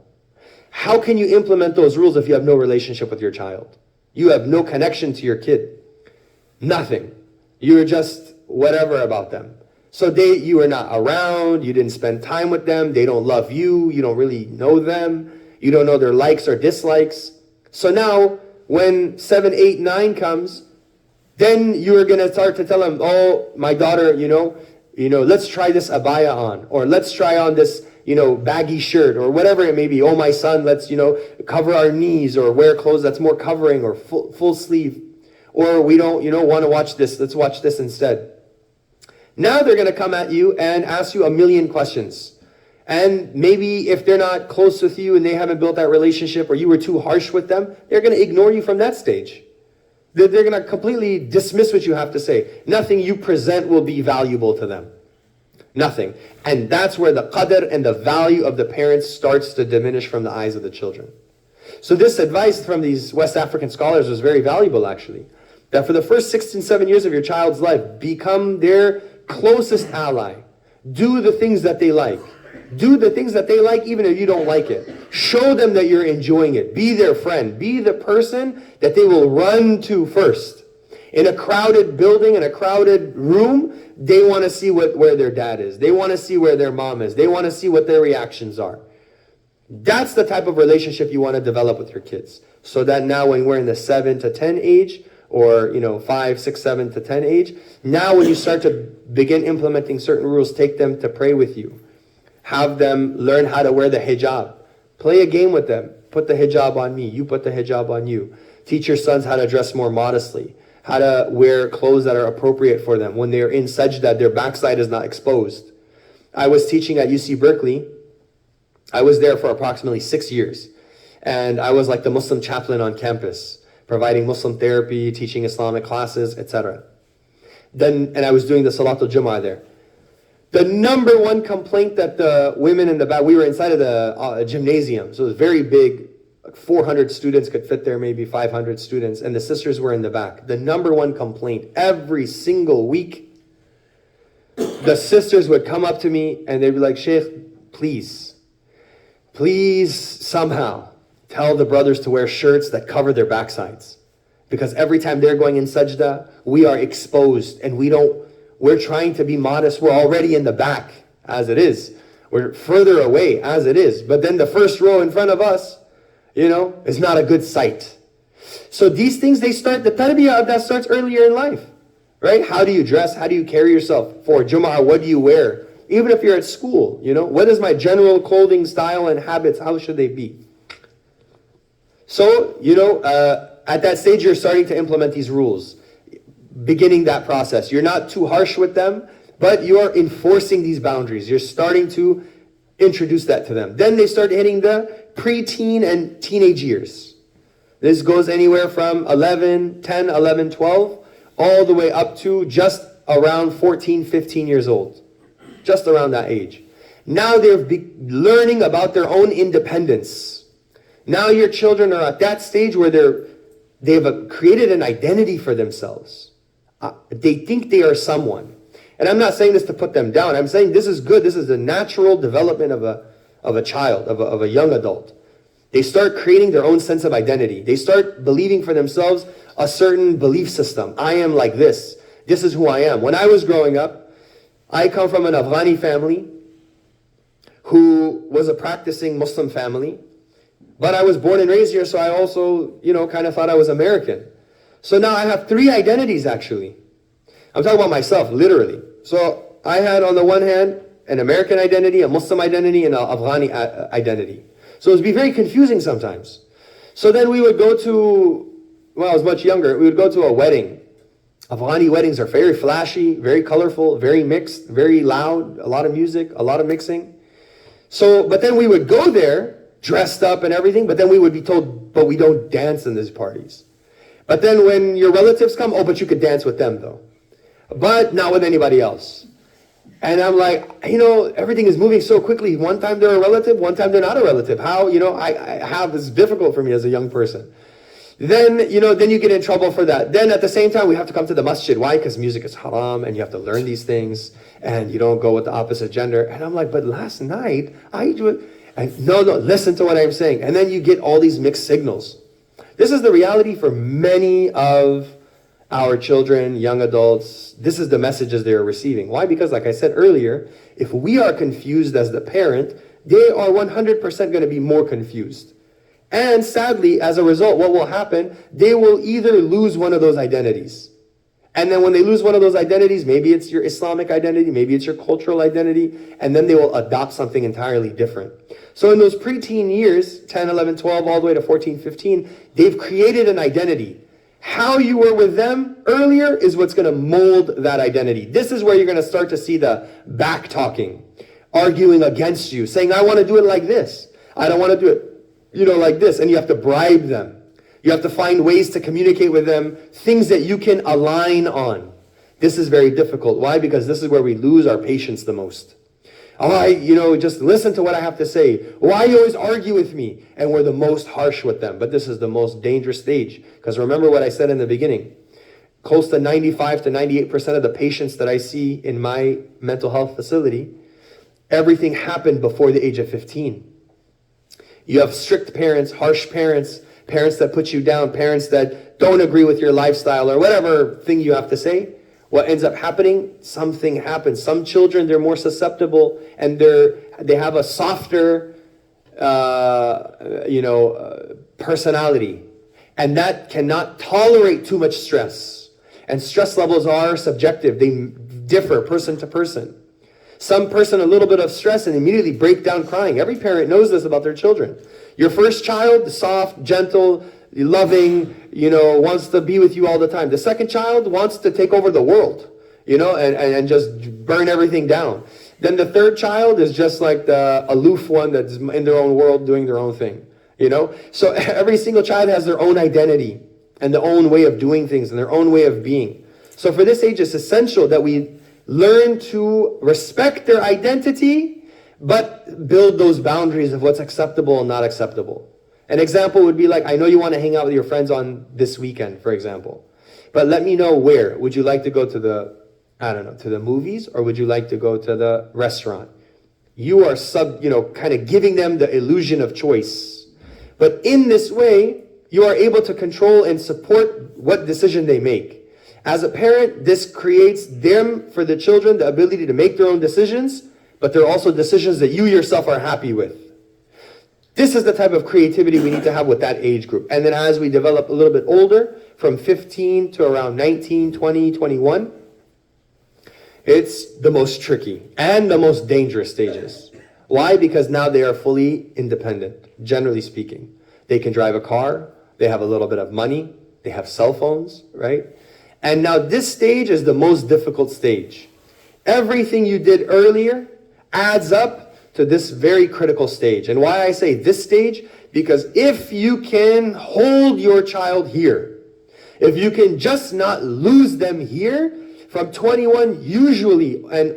How can you implement those rules if you have no relationship with your child? You have no connection to your kid. Nothing. You're just whatever about them. So you are not around, you didn't spend time with them, they don't love you, you don't really know them, you don't know their likes or dislikes. So now, when 7, 8, 9 comes, then you're going to start to tell them, oh, my daughter, let's try this abaya on, or let's try on this, baggy shirt, or whatever it may be. Oh, my son, let's, cover our knees, or wear clothes that's more covering, or full sleeve. Or we don't, want to watch this, let's watch this instead. Now they're going to come at you and ask you a million questions. And maybe if they're not close with you and they haven't built that relationship, or you were too harsh with them, they're going to ignore you from that stage. They're going to completely dismiss what you have to say. Nothing you present will be valuable to them. Nothing. And that's where the qadr and the value of the parents starts to diminish from the eyes of the children. So this advice from these West African scholars was very valuable, actually. That for the first 6 and 7 years of your child's life, become their closest ally. Do the things that they like. Do the things that they like even if you don't like it. Show them that you're enjoying it. Be their friend. Be the person that they will run to first. In a crowded building, in a crowded room, they want to see where their dad is. They want to see where their mom is. They want to see what their reactions are. That's the type of relationship you want to develop with your kids. So that now when we're in the 7 to 10 age, or 5, 6, 7 to 10 age, now when you start to begin implementing certain rules, take them to pray with you. Have them learn how to wear the hijab. Play a game with them. Put the hijab on me. You put the hijab on you. Teach your sons how to dress more modestly. How to wear clothes that are appropriate for them. When they're in sajda, their backside is not exposed. I was teaching at UC Berkeley. I was there for approximately 6 years. And I was like the Muslim chaplain on campus, providing Muslim therapy, teaching Islamic classes, etc. And I was doing the Salatul Jummah there. The number one complaint that the women in the back, we were inside of the gymnasium, so it was very big, like 400 students could fit there, maybe 500 students, and the sisters were in the back. The number one complaint, every single week, the sisters would come up to me and they'd be like, Sheikh, please somehow tell the brothers to wear shirts that cover their backsides. Because every time they're going in sajda, we are exposed and we're trying to be modest. We're already in the back as it is. We're further away as it is. But then the first row in front of us, is not a good sight. So these things, the tarbiyah of that starts earlier in life. Right? How do you dress? How do you carry yourself? For Jumu'ah, what do you wear? Even if you're at school, what is my general clothing style and habits? How should they be? So, at that stage, you're starting to implement these rules. Beginning that process. You're not too harsh with them, but you are enforcing these boundaries. You're starting to introduce that to them. Then they start hitting the preteen and teenage years. This goes anywhere from 10, 11, 12, all the way up to just around 14, 15 years old. Just around that age. Now they're learning about their own independence. Now your children are at that stage where they've created an identity for themselves. They think they are someone. And I'm not saying this to put them down. I'm saying this is good. This is the natural development of a child, of a young adult. They start creating their own sense of identity. They start believing for themselves a certain belief system. I am like this. This is who I am. When I was growing up, I come from an Afghani family who was a practicing Muslim family. But I was born and raised here, so I also, kind of thought I was American. So now I have 3 identities, actually. I'm talking about myself, literally. So I had, on the one hand, an American identity, a Muslim identity, and an Afghani identity. So it would be very confusing sometimes. So then we would go to, when I was much younger, we would go to a wedding. Afghani weddings are very flashy, very colorful, very mixed, very loud, a lot of music, a lot of mixing. So, but then we would go there, dressed up and everything, but then we would be told, but we don't dance in these parties. But then when your relatives come, but you could dance with them though. But not with anybody else. And I'm like, everything is moving so quickly. One time they're a relative, one time they're not a relative. How, it's difficult for me as a young person. Then, then you get in trouble for that. Then at the same time, we have to come to the masjid. Why? Because music is haram and you have to learn these things and you don't go with the opposite gender. And I'm like, but last night, no, listen to what I'm saying. And then you get all these mixed signals. This is the reality for many of Our children, young adults, this is the messages they are receiving. Why? Because like I said earlier, if we are confused as the parent, they are 100% going to be more confused. And sadly, as a result, what will happen? They will either lose one of those identities. And then when they lose one of those identities, maybe it's your Islamic identity, maybe it's your cultural identity, and then they will adopt something entirely different. So in those preteen years, 10, 11, 12, all the way to 14, 15, they've created an identity. How you were with them earlier is what's going to mold that identity. This is where you're going to start to see the back talking, arguing against you, saying, I want to do it like this. I don't want to do it, like this. And you have to bribe them. You have to find ways to communicate with them, things that you can align on. This is very difficult. Why? Because this is where we lose our patience the most. Just listen to what I have to say. Why you always argue with me? And we're the most harsh with them. But this is the most dangerous stage. Because remember what I said in the beginning. Close to 95 to 98% of the patients that I see in my mental health facility, everything happened before the age of 15. You have strict parents, harsh parents, parents that put you down, parents that don't agree with your lifestyle or whatever thing you have to say. What ends up happening? Something happens. Some children, they're more susceptible and they have a softer, personality. And that cannot tolerate too much stress. And stress levels are subjective. They differ person to person. Some person, a little bit of stress and immediately break down crying. Every parent knows this about their children. Your first child, soft, gentle, loving, wants to be with you all the time. The second child wants to take over the world, and just burn everything down. Then the third child is just like the aloof one that's in their own world doing their own thing, So every single child has their own identity and their own way of doing things and their own way of being. So for this age, it's essential that we learn to respect their identity, but build those boundaries of what's acceptable and not acceptable. An example would be like, I know you want to hang out with your friends on this weekend, for example, but let me know where. Would you like to go to the movies, or would you like to go to the restaurant? You are kind of giving them the illusion of choice. But in this way, you are able to control and support what decision they make. As a parent, this creates for the children, the ability to make their own decisions, but they're also decisions that you yourself are happy with. This is the type of creativity we need to have with that age group. And then as we develop a little bit older, from 15 to around 19, 20, 21, it's the most tricky and the most dangerous stages. Why? Because now they are fully independent, generally speaking. They can drive a car, they have a little bit of money, they have cell phones, right? And now this stage is the most difficult stage. Everything you did earlier adds up to this very critical stage. And why I say this stage? Because if you can hold your child here, if you can just not lose them here, from 21 usually and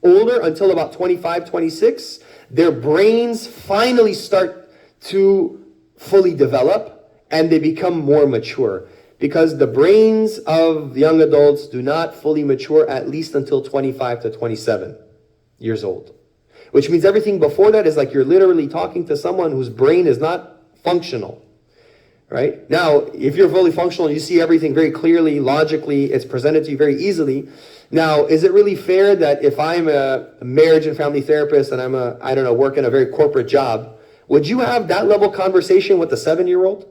older until about 25, 26, their brains finally start to fully develop and they become more mature. Because the brains of young adults do not fully mature at least until 25 to 27 years old. Which means everything before that is like you're literally talking to someone whose brain is not functional. Right? Now, if you're fully functional, you see everything very clearly, logically, it's presented to you very easily. Now, is it really fair that if I'm a marriage and family therapist and I'm work in a very corporate job, would you have that level conversation with a 7-year-old?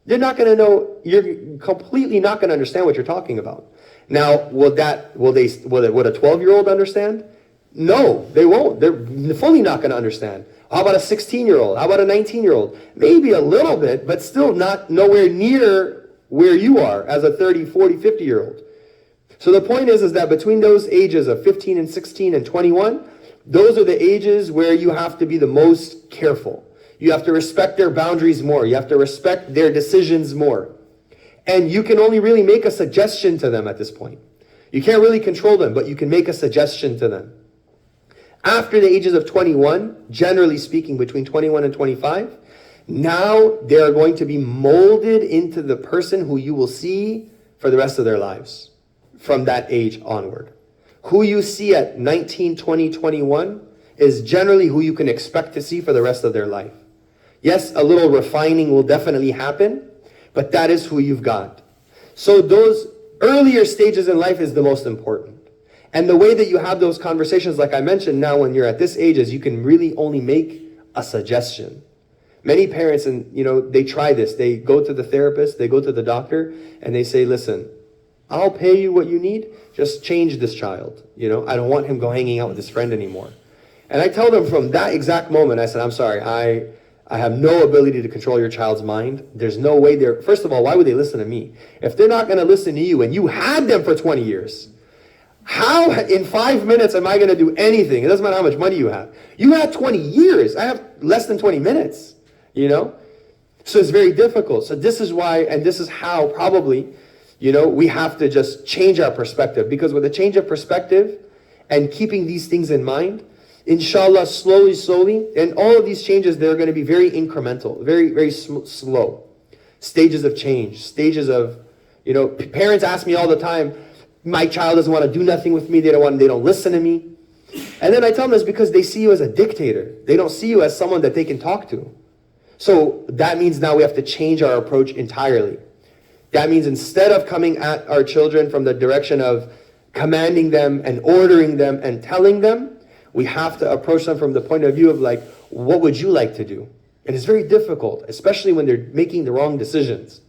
They're not going to know, you're completely not going to understand what you're talking about. Now, would a 12-year-old understand? No, they won't. They're fully not going to understand. How about a 16-year-old? How about a 19-year-old? Maybe a little bit, but still nowhere near where you are as a 30, 40, 50-year-old. So the point is that between those ages of 15 and 16 and 21, those are the ages where you have to be the most careful. You have to respect their boundaries more. You have to respect their decisions more. And you can only really make a suggestion to them at this point. You can't really control them, but you can make a suggestion to them. After the ages of 21, generally speaking, between 21 and 25, now they are going to be molded into the person who you will see for the rest of their lives from that age onward. Who you see at 19, 20, 21 is generally who you can expect to see for the rest of their life. Yes, a little refining will definitely happen, but that is who you've got. So those earlier stages in life is the most important. And the way that you have those conversations, like I mentioned now, when you're at this age, is you can really only make a suggestion. Many parents, and they try this. They go to the therapist, they go to the doctor, and they say, listen, I'll pay you what you need, just change this child. I don't want him hanging out with his friend anymore. And I tell them from that exact moment, I said, I'm sorry, I have no ability to control your child's mind. There's no way first of all, why would they listen to me? If they're not going to listen to you and you had them for 20 years, how in 5 minutes am I going to do anything? It doesn't matter how much money you have. You had 20 years. I have less than 20 minutes, So it's very difficult. So this is why, and this is how probably, we have to just change our perspective. Because with a change of perspective and keeping these things in mind, inshallah, slowly, and all of these changes, they're going to be very incremental, very, very slow. Stages of change, stages of, parents ask me all the time, my child doesn't want to do nothing with me, they don't listen to me. And then I tell them it's because they see you as a dictator. They don't see you as someone that they can talk to. So that means now we have to change our approach entirely. That means instead of coming at our children from the direction of commanding them and ordering them and telling them, we have to approach them from the point of view of like, what would you like to do? And it's very difficult, especially when they're making the wrong decisions.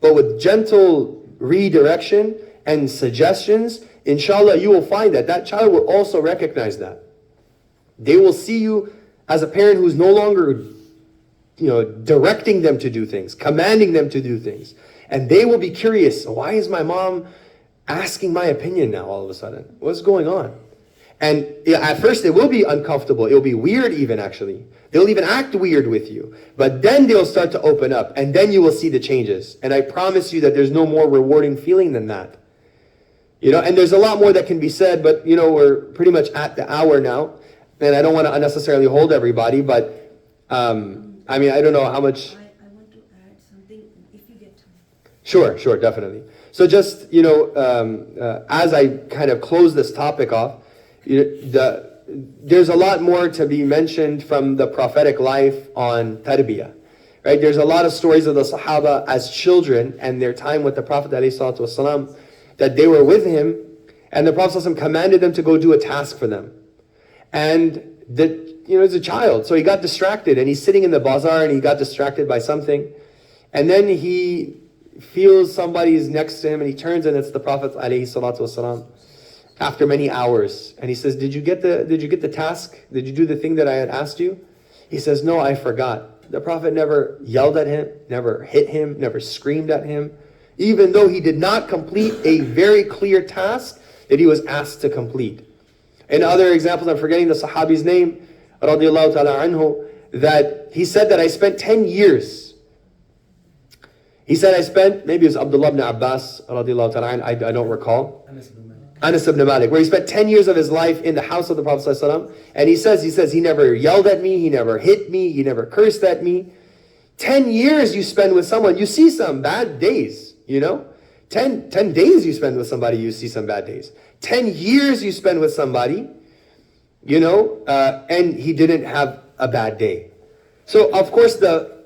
But with gentle redirection and suggestions, inshallah, you will find that child will also recognize that. They will see you as a parent who's no longer, directing them to do things, commanding them to do things. And they will be curious, why is my mom asking my opinion now all of a sudden? What's going on? And at first it will be uncomfortable. It'll be weird even, actually. They'll even act weird with you. But then they'll start to open up, and then you will see the changes. And I promise you that there's no more rewarding feeling than that. And there's a lot more that can be said, but, we're pretty much at the hour now. And I don't want to unnecessarily hold everybody, but, I don't know how much...
I want to add something, if you get time.
Sure, definitely. So just, as I kind of close this topic off, there's a lot more to be mentioned from the prophetic life on tarbiyah, right? There's a lot of stories of the Sahaba as children and their time with the Prophet ﷺ, that they were with him, and the Prophet ﷺ commanded them to go do a task for them. And he's a child, so he got distracted, and he's sitting in the bazaar, and he got distracted by something, and then he feels somebody's next to him, and he turns, and it's the Prophet ﷺ. After many hours, and he says, did you get the task? Did you do the thing that I had asked you? He says, no, I forgot. The Prophet never yelled at him, never hit him, never screamed at him, even though he did not complete a very clear task that he was asked to complete. In other examples, I'm forgetting the Sahabi's name, radiallahu ta'ala anhu, that he said that I spent 10 years. He said maybe it was Abdullah ibn Abbas, radiallahu ta'ala, I don't recall. Anas ibn Malik, where he spent 10 years of his life in the house of the Prophet ﷺ, and he says he never yelled at me, he never hit me, he never cursed at me. 10 years you spend with someone, you see some bad days, 10 days you spend with somebody, you see some bad days. 10 years you spend with somebody, and he didn't have a bad day. So of course the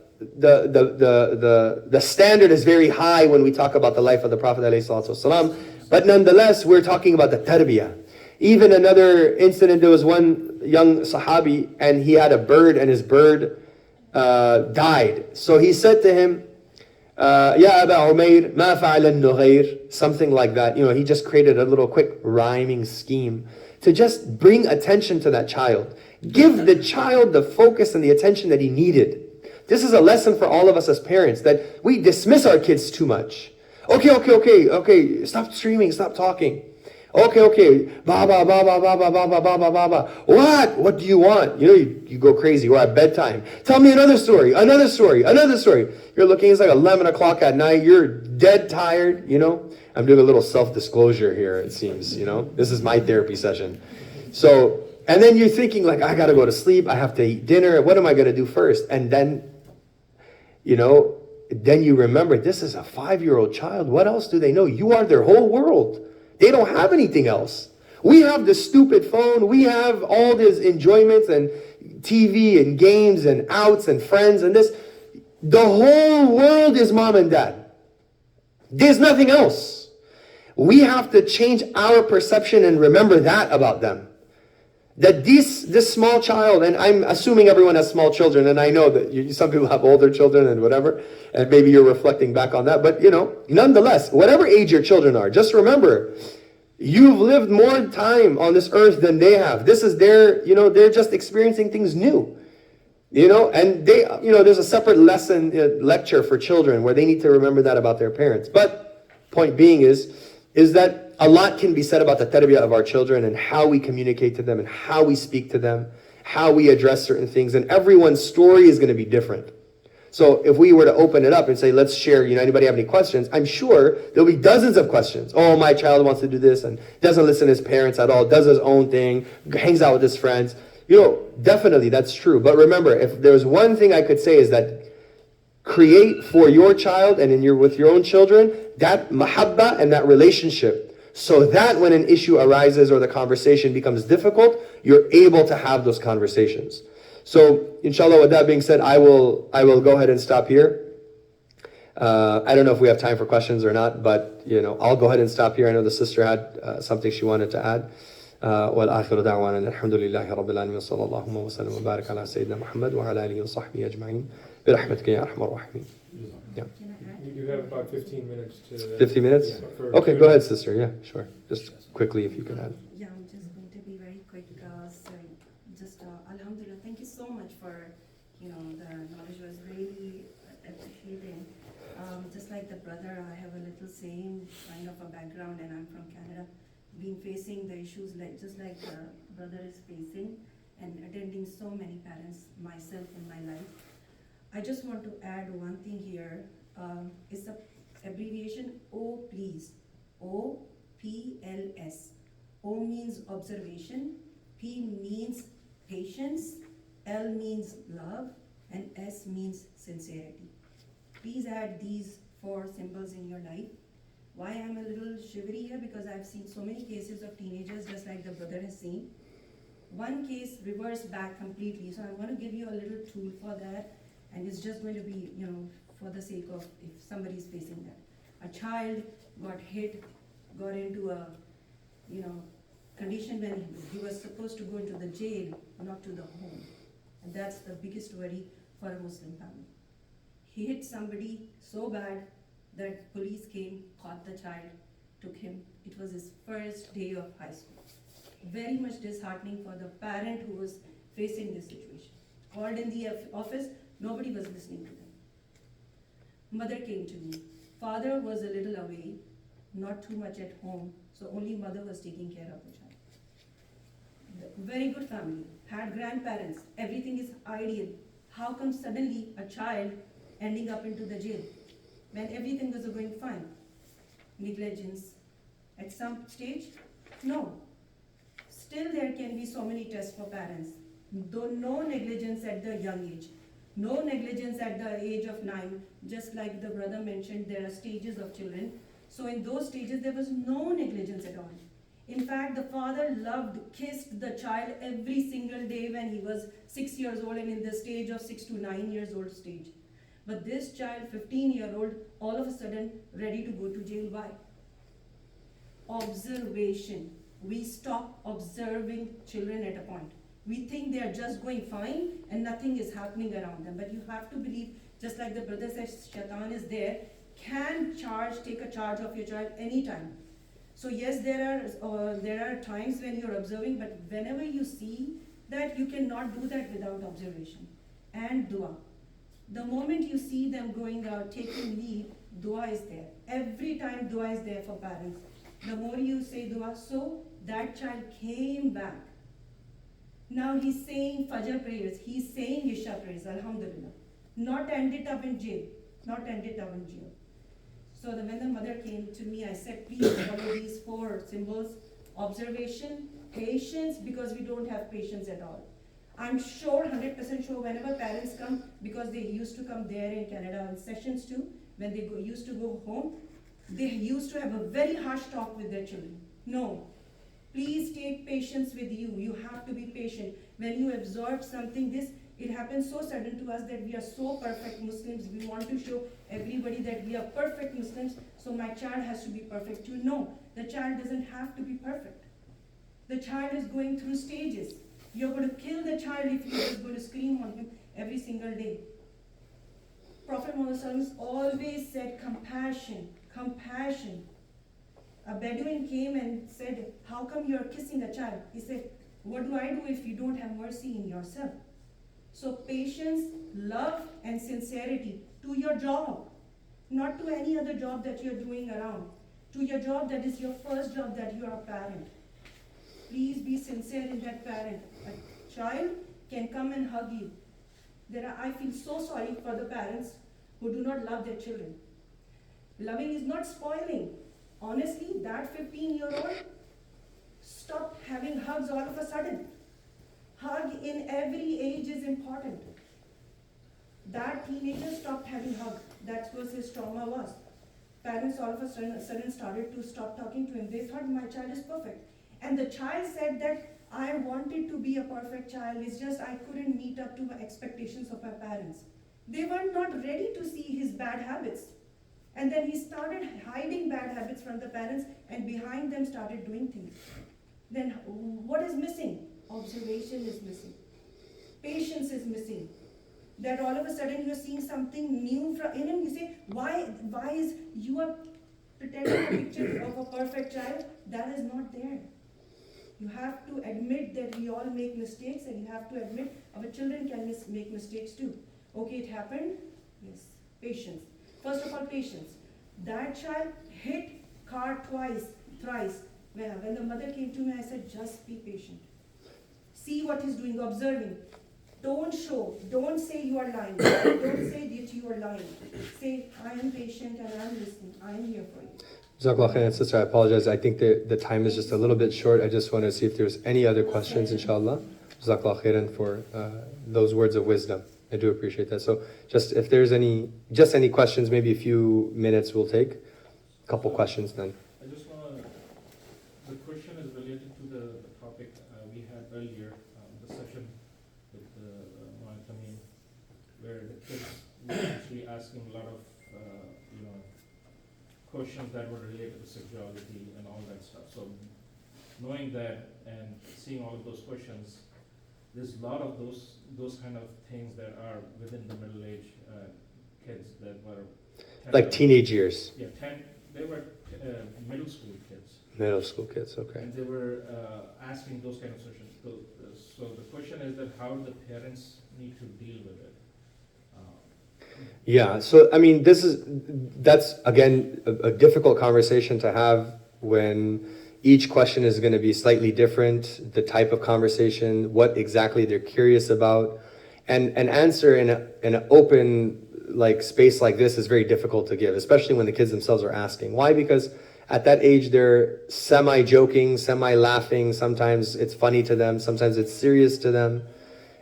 standard is very high when we talk about the life of the Prophet ﷺ. But nonetheless, we're talking about the tarbiyah. Even another incident, there was one young Sahabi, and he had a bird, and his bird died. So he said to him, Ya Aba Umayr, ma fa'ala al-nughayr, something like that. He just created a little quick rhyming scheme to just bring attention to that child. Give the child the focus and the attention that he needed. This is a lesson for all of us as parents, that we dismiss our kids too much. Okay, stop screaming, stop talking. Okay, baba, what do you want? You go crazy, we're at bedtime. Tell me another story. You're looking, it's like 11 o'clock at night, you're dead tired, I'm doing a little self-disclosure here, it seems, This is my therapy session. So, and then you're thinking like, I gotta go to sleep, I have to eat dinner, what am I gonna do first? And then, then you remember, this is a 5-year-old child. What else do they know? You are their whole world. They don't have anything else. We have the stupid phone. We have all these enjoyments and TV and games and outs and friends and this. The whole world is mom and dad. There's nothing else. we have to change our perception and remember that about them. That this small child, and I'm assuming everyone has small children, and I know that some people have older children and whatever, and maybe you're reflecting back on that, but nonetheless, whatever age your children are, just remember, you've lived more time on this earth than they have. This is they're just experiencing things new. And there's a separate lecture for children where they need to remember that about their parents. But point being is that a lot can be said about the tarbiyah of our children and how we communicate to them and how we speak to them, how we address certain things, and everyone's story is going to be different. So if we were to open it up and say, let's share, anybody have any questions? I'm sure there'll be dozens of questions. Oh, my child wants to do this and doesn't listen to his parents at all, does his own thing, hangs out with his friends. Definitely that's true. But remember, if there's one thing I could say is that create for your child and with your own children, that mahabba and that relationship, so that when an issue arises or the conversation becomes difficult, you're able to have those conversations. So, inshallah, with that being said, I will go ahead and stop here. I don't know if we have time for questions or not, but I'll go ahead and stop here. I know the sister had something she wanted to add. والآخر دعوانا الحمد لله رب العالمين وصلى الله وسلم وبارك على سيدنا محمد وعلى آله وصحبه أجمعين برحمتك يا أرحم الراحمين. Yeah.
You have about 15 minutes to...
15 minutes?
Yeah,
Okay, go ahead, sister. Yeah, sure. Just quickly, if you can add.
Yeah, I'm just going to be very quick. Alhamdulillah, thank you so much for, the knowledge was really appreciated. Just like the brother, I have a little same kind of a background, and I'm from Canada. Been facing the issues just like the brother is facing, and attending so many parents myself in my life. I just want to add one thing here. It's the abbreviation O please. OPLS. O means observation, P means patience, L means love, and S means sincerity. Please add these 4 symbols in your life. Why I'm a little shivery here? Because I've seen so many cases of teenagers just like the brother has seen. One case reversed back completely. So I'm going to give you a little tool for that. And it's just going to be, for the sake of if somebody's facing that. A child got hit, got into a, condition when he was supposed to go into the jail, not to the home. And that's the biggest worry for a Muslim family. He hit somebody so bad that police came, caught the child, took him. It was his first day of high school. Very much disheartening for the parent who was facing this situation. Called in the office, nobody was listening to them. Mother came to me. Father was a little away, not too much at home, so only mother was taking care of the child. Very good family, had grandparents, everything is ideal. How come suddenly a child ending up into the jail when everything was going fine? Negligence at some stage? No. Still there can be so many tests for parents. Though no negligence at the young age. No negligence at the age of 9. Just like the brother mentioned, there are stages of children. So in those stages, there was no negligence at all. In fact, the father loved, kissed the child every single day when he was 6 years old and in the stage of 6 to 9 years old stage. But this child, 15-year-old, all of a sudden ready to go to jail. Why? Observation. We stop observing children at a point. We think they are just going fine and nothing is happening around them. But you have to believe, just like the brother says, Shaitan is there, can take a charge of your child anytime. So yes, there are times when you're observing, but whenever you see that, you cannot do that without observation. And dua. The moment you see them going out, taking leave, dua is there. Every time dua is there for parents. The more you say dua, so that child came back. Now he's saying Fajr prayers, he's saying Isha prayers, Alhamdulillah. Not ended up in jail. Not ended up in jail. So when the mother came to me, I said, please follow these 4 symbols. Observation, patience, because we don't have patience at all. I'm sure, 100% sure, whenever parents come, because they used to come there in Canada on sessions too, when they used to go home, they used to have a very harsh talk with their children. No. Please take patience with you. You have to be patient. When you absorb something, it happens so sudden to us that we are so perfect Muslims. We want to show everybody that we are perfect Muslims, so my child has to be perfect too. No. the child doesn't have to be perfect. The child is going through stages. You're going to kill the child if you're just going to scream on him every single day. Prophet Muhammad always said compassion, compassion. A Bedouin came and said, how come you're kissing a child? He said, what do I do if you don't have mercy in yourself? So patience, love, and sincerity to your job, not to any other job that you're doing around, to your job that is your first job, that you are a parent. Please be sincere in that parent. A child can come and hug you. I feel so sorry for the parents who do not love their children. Loving is not spoiling. Honestly, that 15-year-old stopped having hugs all of a sudden. Hug in every age is important. That teenager stopped having hugs. That's what his trauma was. Parents all of a sudden started to stop talking to him. They thought my child is perfect. And the child said that I wanted to be a perfect child. It's just I couldn't meet up to the expectations of my parents. They were not ready to see his bad habits. And then he started hiding bad habits from the parents and behind them started doing things. Then what is missing? Observation is missing. Patience is missing. That all of a sudden you're seeing something new in him. You say, why is you are pretending a picture of a perfect child? That is not there. You have to admit that we all make mistakes, and you have to admit our children can make mistakes too. Okay, it happened. Yes, patience. First of all, patience. That child hit car twice, thrice. When the mother came to me, I said, just be patient. See what he's doing, observing. Don't show. Don't say you are lying. Don't say that you are lying. Say, I am patient and I am listening. I am here for you.
Jazakallah khairan, sister. I apologize. I think the time is just a little bit short. I just want to see if there's any other questions, inshallah. Jazakallah khairan for those words of wisdom. I do appreciate that. So just if there's any questions, maybe a few minutes we'll take. A couple questions then.
I just want to, the question is related to the topic we had earlier, the session with Mohammed, where the kids were actually asking a lot of, questions that were related to sexuality and all that stuff. So knowing that and seeing all of those questions, there's a lot of those kind of things that are within the middle-aged kids that were
Like teenage years.
Yeah, they were middle school kids.
Middle school kids, okay.
And they were asking those kind of questions. So the question is that how the parents need to deal with it.
Yeah, so I mean, that's again a difficult conversation to have when each question is going to be slightly different, the type of conversation, what exactly they're curious about, and an answer in an open space like this is very difficult to give, especially when the kids themselves are asking. Why? Because at that age they're semi-joking, semi-laughing. Sometimes it's funny to them, sometimes it's serious to them,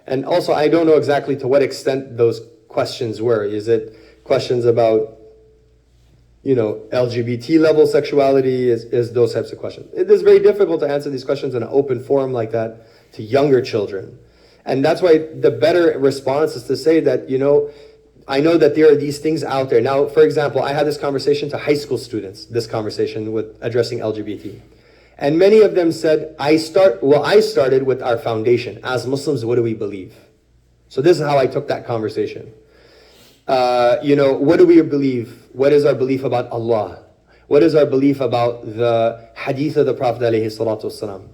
and also I don't know exactly to what extent those questions were. Is it questions about LGBT level sexuality, is those types of questions. It is very difficult to answer these questions in an open forum like that to younger children. And that's why the better response is to say that, I know that there are these things out there. Now, for example, I had this conversation to high school students, this conversation with addressing LGBT. And many of them said, I started with our foundation. As Muslims, what do we believe? So this is how I took that conversation. What do we believe? What is our belief about Allah? What is our belief about the hadith of the Prophet ﷺ?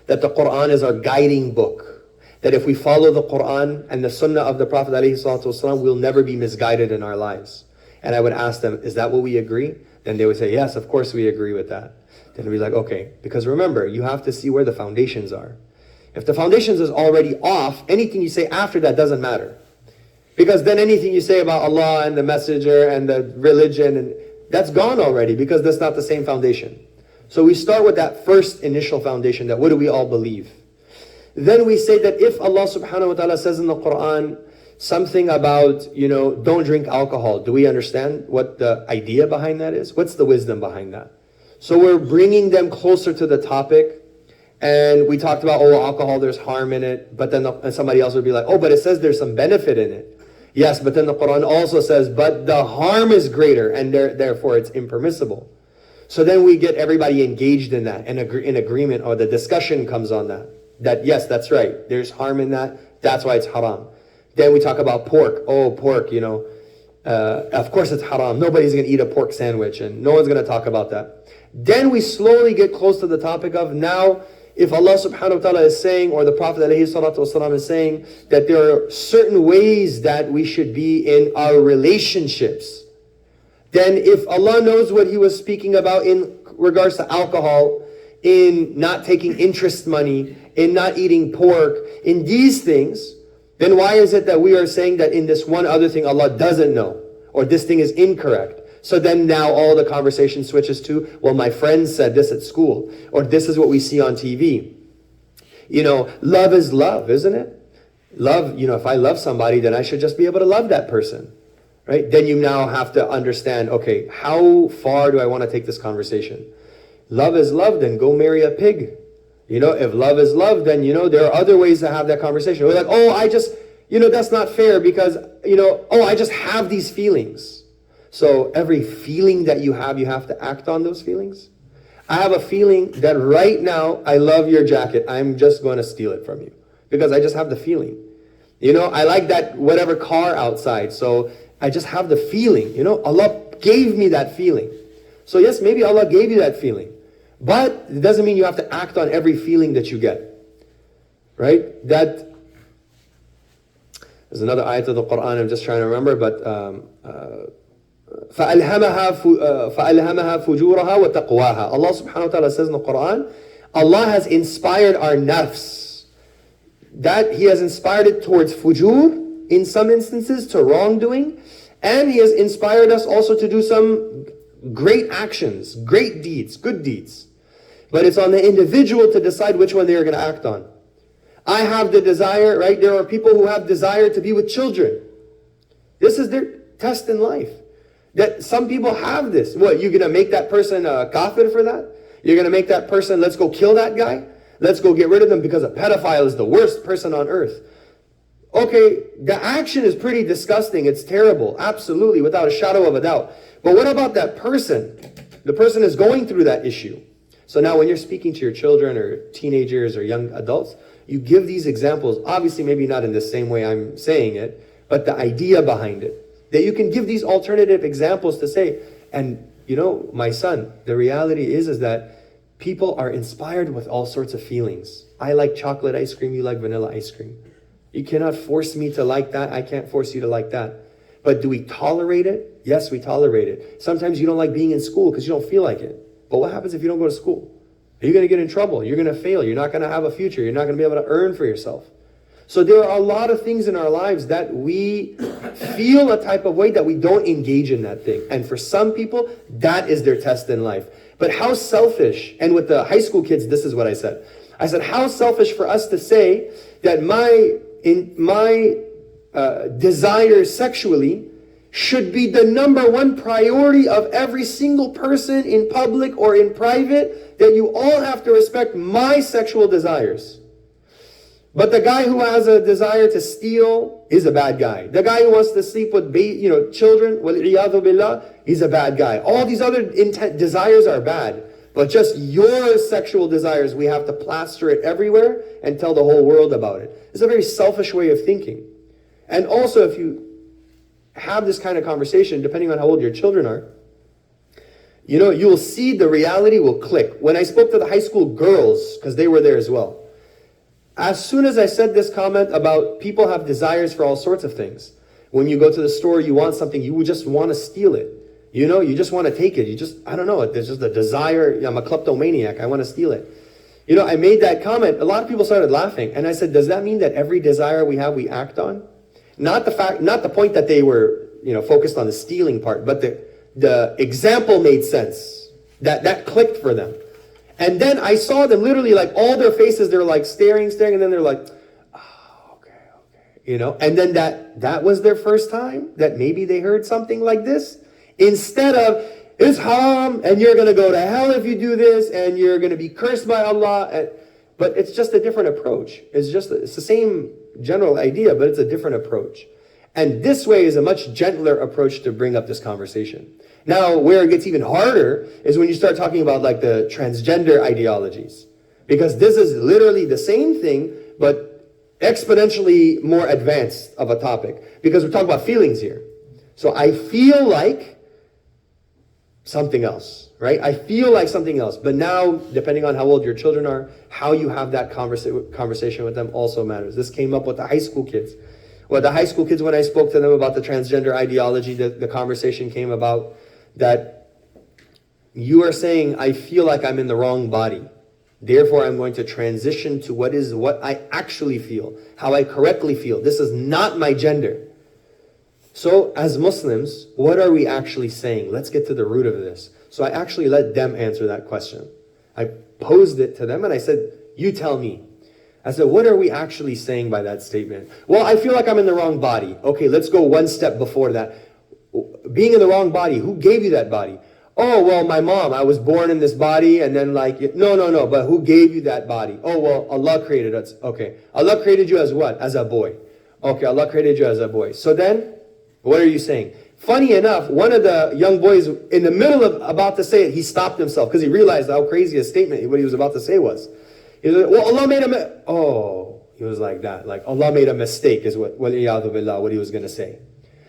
That the Quran is our guiding book. That if we follow the Quran and the Sunnah of the Prophet ﷺ, we'll never be misguided in our lives. And I would ask them, is that what we agree? Then they would say, yes, of course we agree with that. Then we'd be like, okay, because remember, you have to see where the foundations are. If the foundations is already off, anything you say after that doesn't matter. Because then anything you say about Allah and the Messenger and the religion, and that's gone already, because that's not the same foundation. So we start with that first initial foundation, that what do we all believe? Then we say that if Allah subhanahu wa ta'ala says in the Quran something about, don't drink alcohol, do we understand what the idea behind that is? What's the wisdom behind that? So we're bringing them closer to the topic. And we talked about, alcohol, there's harm in it. But then somebody else would be like, but it says there's some benefit in it. Yes, but then the Quran also says, but the harm is greater, and therefore it's impermissible. So then we get everybody engaged in that and in agreement, or the discussion comes on that. That yes, that's right. There's harm in that. That's why it's haram. Then we talk about pork. Oh, pork, of course it's haram. Nobody's going to eat a pork sandwich and no one's going to talk about that. Then we slowly get close to the topic of now, if Allah subhanahu wa ta'ala is saying, or the Prophet alayhi salatu wasalam is saying, that there are certain ways that we should be in our relationships, then if Allah knows what He was speaking about in regards to alcohol, in not taking interest money, in not eating pork, in these things, then why is it that we are saying that in this one other thing Allah doesn't know, or this thing is incorrect? So then now all the conversation switches to, well, my friend said this at school, or this is what we see on TV. Love is love, isn't it? Love, if I love somebody, then I should just be able to love that person, right? Then you now have to understand, okay, how far do I want to take this conversation? Love is love, then go marry a pig. If love is love, then, there are other ways to have that conversation. We're like, that's not fair because, I just have these feelings. So every feeling that you have to act on those feelings. I have a feeling that right now, I love your jacket. I'm just going to steal it from you because I just have the feeling. I like that whatever car outside. So I just have the feeling. Allah gave me that feeling. So yes, maybe Allah gave you that feeling. But it doesn't mean you have to act on every feeling that you get. Right? There's another ayat of the Quran I'm just trying to remember, but فَأَلْهَمَهَا فُجُورَهَا وَتَقْوَاهَا. Allah subhanahu wa ta'ala says in the Quran, Allah has inspired our nafs. That He has inspired it towards fujur, in some instances to wrongdoing, and He has inspired us also to do some great actions, great deeds, good deeds. But it's on the individual to decide which one they are going to act on. I have the desire, right? There are people who have desire to be with children. This is their test in life. That some people have this. What, you're going to make that person a kafir for that? You're going to make that person, let's go kill that guy? Let's go get rid of them because a pedophile is the worst person on earth. Okay, the action is pretty disgusting. It's terrible. Absolutely, without a shadow of a doubt. But what about that person? The person is going through that issue. So now when you're speaking to your children or teenagers or young adults, you give these examples, obviously maybe not in the same way I'm saying it, but the idea behind it. That you can give these alternative examples to say, and my son, the reality is that people are inspired with all sorts of feelings. I like chocolate ice cream, you like vanilla ice cream. You cannot force me to like that, I can't force you to like that. But do we tolerate it? Yes, we tolerate it. Sometimes you don't like being in school because you don't feel like it. But what happens if you don't go to school? Are you going to get in trouble? You're going to fail. You're not going to have a future. You're not going to be able to earn for yourself. So there are a lot of things in our lives that we feel a type of way that we don't engage in that thing. And for some people, that is their test in life. But how selfish, and with the high school kids, this is what I said. I said, how selfish for us to say that my desire sexually should be the number one priority of every single person in public or in private, that you all have to respect my sexual desires. But the guy who has a desire to steal is a bad guy. The guy who wants to sleep with children, وَالْعِيَاذُ بِاللَّهِ, he's a bad guy. All these other desires are bad. But just your sexual desires, we have to plaster it everywhere and tell the whole world about it. It's a very selfish way of thinking. And also, if you have this kind of conversation, depending on how old your children are, you'll see the reality will click. When I spoke to the high school girls, because they were there as well, as soon as I said this comment about people have desires for all sorts of things, when you go to the store, you want something, you would just want to steal it. You just want to take it. I don't know, there's just a desire. I'm a kleptomaniac. I want to steal it. I made that comment. A lot of people started laughing. And I said, does that mean that every desire we have, we act on? Not the point that they were, focused on the stealing part, but the example made sense. That clicked for them. And then I saw them literally, like, all their faces, they're like staring, and then they're like, oh, okay. And then that was their first time that maybe they heard something like this. Instead of, it's haram, and you're going to go to hell if you do this, and you're going to be cursed by Allah. But it's just a different approach. It's the same general idea, but it's a different approach. And this way is a much gentler approach to bring up this conversation. Now, where it gets even harder is when you start talking about like the transgender ideologies. Because this is literally the same thing, but exponentially more advanced of a topic. Because we're talking about feelings here. So I feel like something else, right? I feel like something else. But now, depending on how old your children are, how you have that conversation with them also matters. This came up with the high school kids. Well, the high school kids, when I spoke to them about the transgender ideology, the conversation came about that you are saying, I feel like I'm in the wrong body. Therefore, I'm going to transition to what I actually feel, how I correctly feel. This is not my gender. So, as Muslims, what are we actually saying? Let's get to the root of this. So I actually let them answer that question. I posed it to them and I said, you tell me. I said, what are we actually saying by that statement? Well, I feel like I'm in the wrong body. Okay, let's go one step before that. Being in the wrong body, who gave you that body? Oh, well, my mom, I was born in this body and then no, but who gave you that body? Oh, well, Allah created us. Okay, Allah created you as what? As a boy. Okay, Allah created you as a boy. So then, what are you saying? Funny enough, one of the young boys in the middle of about to say it, he stopped himself because he realized how crazy a statement what he was about to say was. He was like, well, Allah made he was like that. Like, Allah made a mistake is what he was going to say.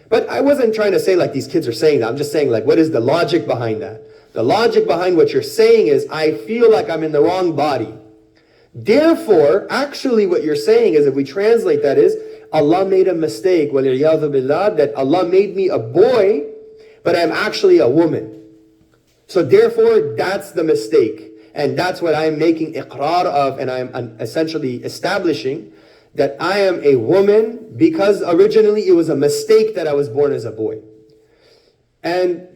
But I wasn't trying to say like these kids are saying that. I'm just saying like, what is the logic behind that? The logic behind what you're saying is, I feel like I'm in the wrong body. Therefore, actually what you're saying is, if we translate that is, Allah made a mistake, that Allah made me a boy, but I'm actually a woman. So therefore, that's the mistake. And that's what I'm making iqrar of, and I'm essentially establishing that I am a woman because originally it was a mistake that I was born as a boy. And,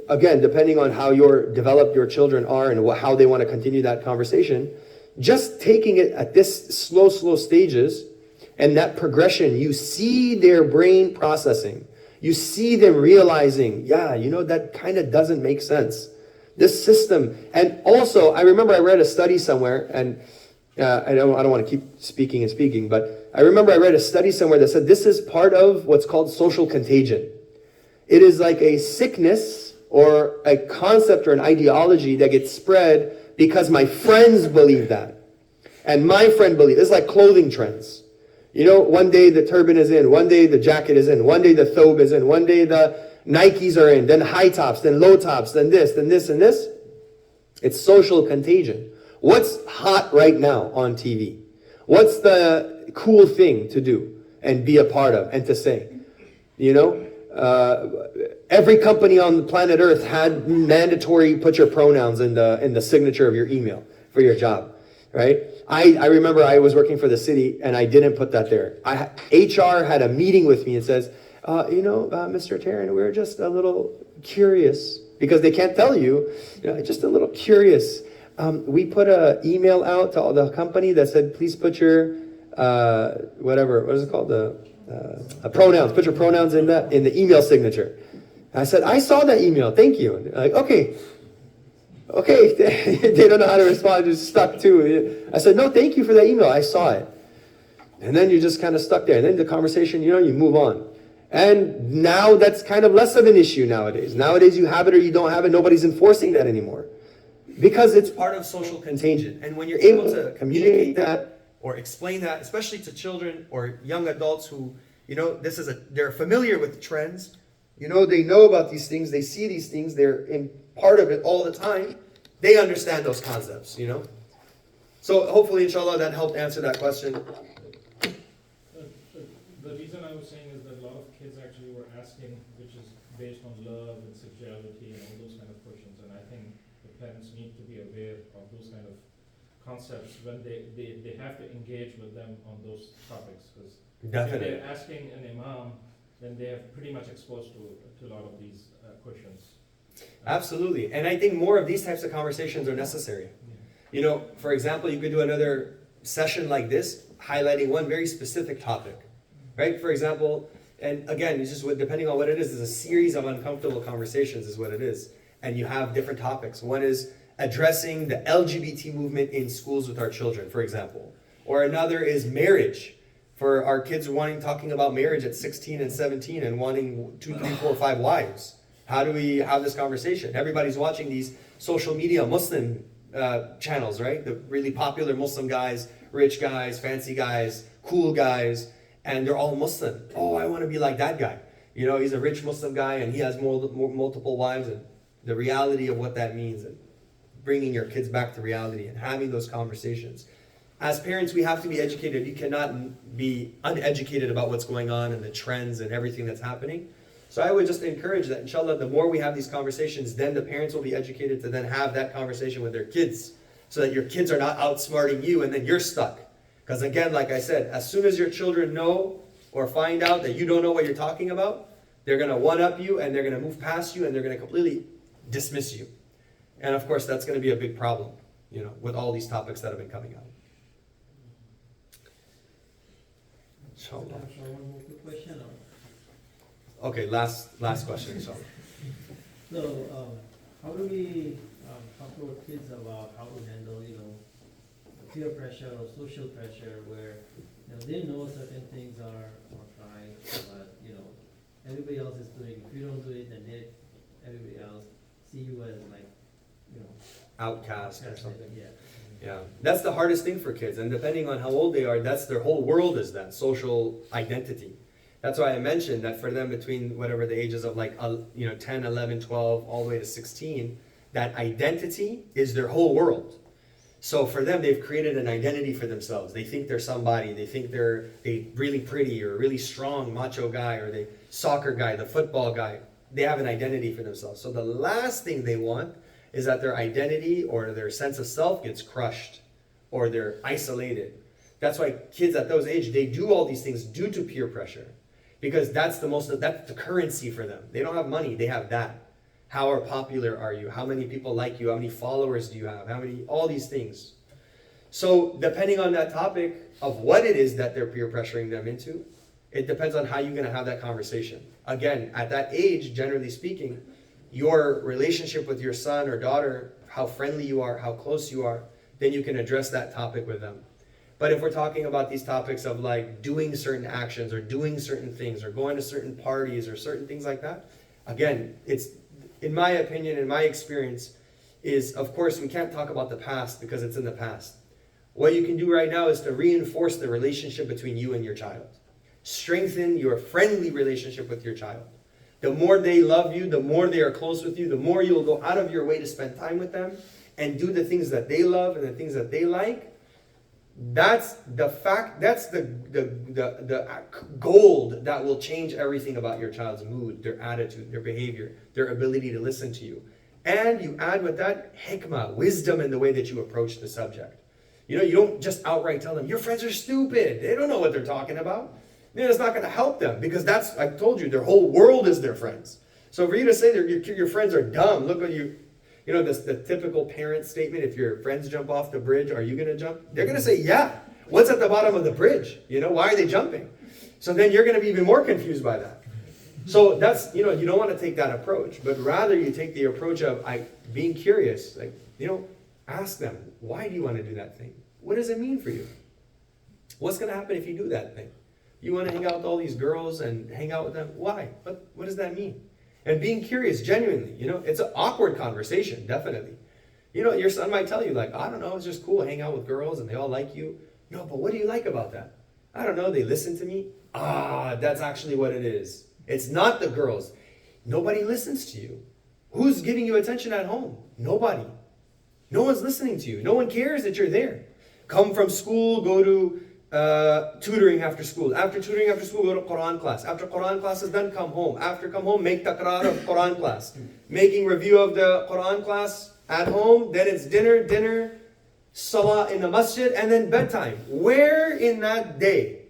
again, depending on how developed your children are and how they want to continue that conversation, just taking it at this slow stages and that progression, you see their brain processing. You see them realizing, that kind of doesn't make sense. This system, and also, I remember I read a study somewhere, and I don't want to keep speaking, but I remember I read a study somewhere that said this is part of what's called social contagion. It is like a sickness or a concept or an ideology that gets spread because my friends believe that. And my friend believes. It's like clothing trends. One day the turban is in, one day the jacket is in, one day the thobe is in, one day the Nikes are in, then high tops, then low tops, then this, and this. It's social contagion. What's hot right now on TV? What's the cool thing to do and be a part of and to say? Every company on the planet Earth had mandatory put your pronouns in the signature of your email for your job, right? I remember I was working for the city and I didn't put that there. HR had a meeting with me and says, Mr. Taryn, we're just a little curious because they can't tell you, just a little curious. We put an email out to all the company that said, please put your, what is it called? Pronouns, put your pronouns in the email signature. I said, I saw that email, thank you. And like, okay, they don't know how to respond, just stuck to. I said, no, thank you for that email, I saw it. And then you're just kind of stuck there. And then the conversation, you move on. And now that's kind of less of an issue nowadays. Nowadays you have it or you don't have it, nobody's enforcing that anymore. Because it's part of social contagion. And when you're able to communicate that or explain that, especially to children or young adults who, they're familiar with trends, they know about these things, they see these things, they're in part of it all the time, they understand those concepts, So hopefully, inshallah, that helped answer that question.
The reason I was saying is that a lot of kids actually were asking, which is based on love and sexuality and all those kind of questions, and I think the parents need to be aware of those kind of concepts when they have to engage with them on those topics, because if they're asking an imam, then they have pretty much exposed to a lot of these questions.
Absolutely, and I think more of these types of conversations are necessary. Yeah. For example, you could do another session like this, highlighting one very specific topic, right? For example, and again, it's just depending on what it is, there's a series of uncomfortable conversations is what it is. And you have different topics. One is addressing the LGBT movement in schools with our children, for example. Or another is marriage. For our kids wanting talking about marriage at 16 and 17 and wanting 2, 3, 4, 5 wives. How do we have this conversation? Everybody's watching these social media Muslim channels, right? The really popular Muslim guys, rich guys, fancy guys, cool guys, and they're all Muslim. Oh, I want to be like that guy. You know, he's a rich Muslim guy and he has multiple wives, and the reality of what that means, and bringing your kids back to reality and having those conversations. As parents, we have to be educated. You cannot be uneducated about what's going on and the trends and everything that's happening. So I would just encourage that, inshallah, the more we have these conversations, then the parents will be educated to then have that conversation with their kids, so that your kids are not outsmarting you and then you're stuck. Because again, like I said, as soon as your children know or find out that you don't know what you're talking about, they're going to one-up you and they're going to move past you and they're going to completely dismiss you. And of course, that's going to be a big problem, you know, with all these topics that have been coming out. Inshallah.
One more quick question.
Okay, last question, inshallah.
So, how do we talk to our kids about how to handle, peer pressure or social pressure, where they know certain things are right, but everybody else is doing. If you don't do it, then everybody else see you as
Outcast or something.
Yeah.
Yeah, that's the hardest thing for kids, and depending on how old they are, that's their whole world, is that social identity. That's why I mentioned that for them, between whatever the ages of 10, 11, 12, all the way to 16, that identity is their whole world. So for them, they've created an identity for themselves. They think they're somebody. They think they're really pretty or really strong macho guy, or the soccer guy, the football guy. They have an identity for themselves. So the last thing they want is that their identity or their sense of self gets crushed or they're isolated. That's why kids at those ages, they do all these things due to peer pressure, because that's the currency for them. They don't have money, they have that. How popular are you? How many people like you? How many followers do you have? All these things. So depending on that topic of what it is that they're peer pressuring them into, it depends on how you're going to have that conversation. Again, at that age, generally speaking, your relationship with your son or daughter, how friendly you are, how close you are, then you can address that topic with them. But if we're talking about these topics of doing certain actions or doing certain things or going to certain parties or certain things like that, again, it's, in my opinion, in my experience, is, of course, we can't talk about the past because it's in the past. What you can do right now is to reinforce the relationship between you and your child. Strengthen your friendly relationship with your child. The more they love you, the more they are close with you, the more you'll go out of your way to spend time with them and do the things that they love and the things that they like. That's the fact, that's the gold that will change everything about your child's mood, their attitude, their behavior, their ability to listen to you. And you add with that hikmah, wisdom in the way that you approach the subject. You don't just outright tell them, your friends are stupid. They don't know what they're talking about. It's not going to help them, because that's, I told you, their whole world is their friends. So for you to say that your friends are dumb, look what the typical parent statement, if your friends jump off the bridge, are you going to jump? They're going to say, yeah. What's at the bottom of the bridge? Why are they jumping? So then you're going to be even more confused by that. So that's, you don't want to take that approach, but rather you take the approach of being curious, ask them, why do you want to do that thing? What does it mean for you? What's going to happen if you do that thing? You want to hang out with all these girls and hang out with them? Why? What does that mean? And being curious, genuinely, it's an awkward conversation, definitely. Your son might tell you, I don't know, it's just cool to hang out with girls and they all like you. No, but what do you like about that? I don't know, they listen to me. That's actually what it is. It's not the girls. Nobody listens to you. Who's giving you attention at home? Nobody. No one's listening to you. No one cares that you're there. Come from school, go to tutoring after school. After tutoring after school, go to Quran class. After Quran class is done, come home. After come home, make taqrar of Quran class. Making review of the Quran class at home. Then it's dinner, salah in the masjid, and then bedtime. Where in that day,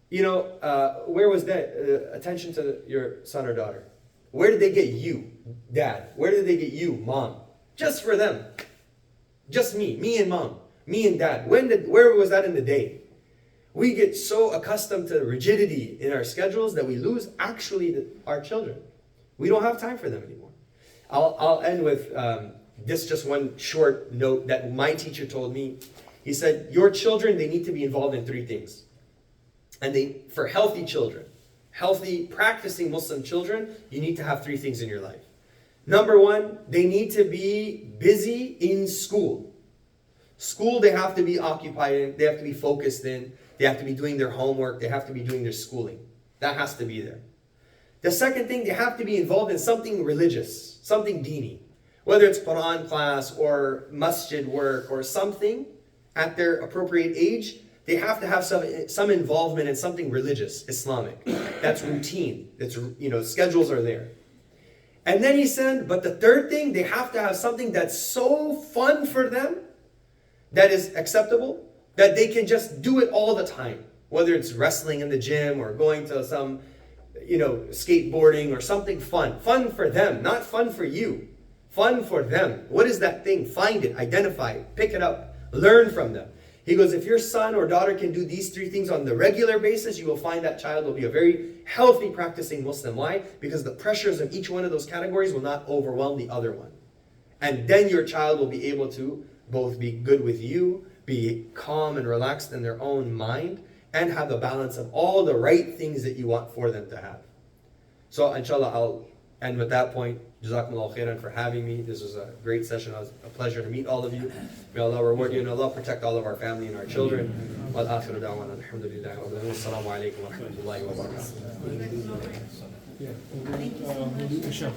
where was that attention to your son or daughter? Where did they get you, dad? Where did they get you, mom? Just for them. Just me and mom, me and dad. Where was that in the day? We get so accustomed to rigidity in our schedules that we lose our children. We don't have time for them anymore. I'll end with just one short note that my teacher told me. He said, your children, they need to be involved in 3 things.
And for healthy children, healthy practicing Muslim children, you need to have 3 things in your life. Number 1, they need to be busy in school. School they have to be occupied in, they have to be focused in, they have to be doing their homework, they have to be doing their schooling. That has to be there. The second thing, they have to be involved in something religious, something dini. Whether it's Quran class or masjid work or something at their appropriate age, they have to have some involvement in something religious, Islamic. That's routine. That's, schedules are there. And then he said, but the third thing, they have to have something that's so fun for them, that is acceptable, that they can just do it all the time. Whether it's wrestling in the gym or going to some, skateboarding or something fun. Fun for them, not fun for you. Fun for them. What is that thing? Find it, identify it, pick it up, learn from them. He goes, if your son or daughter can do these 3 things on the regular basis, you will find that child will be a very healthy practicing Muslim. Why? Because the pressures of each one of those categories will not overwhelm the other one. And then your child will be able to both be good with you, be calm and relaxed in their own mind, and have the balance of all the right things that you want for them to have. So inshallah, I'll end with that point. Jazakumullah khairan for having me. This was a great session. It was a pleasure to meet all of you. May Allah reward you and Allah protect all of our family and our children. Wal akhiru da'wana alhamdulillahi wa barakatuh. Assalamu alaikum wa rahmatullahi wa barakatuh.
Yeah.
Thank you so much.
Michelle.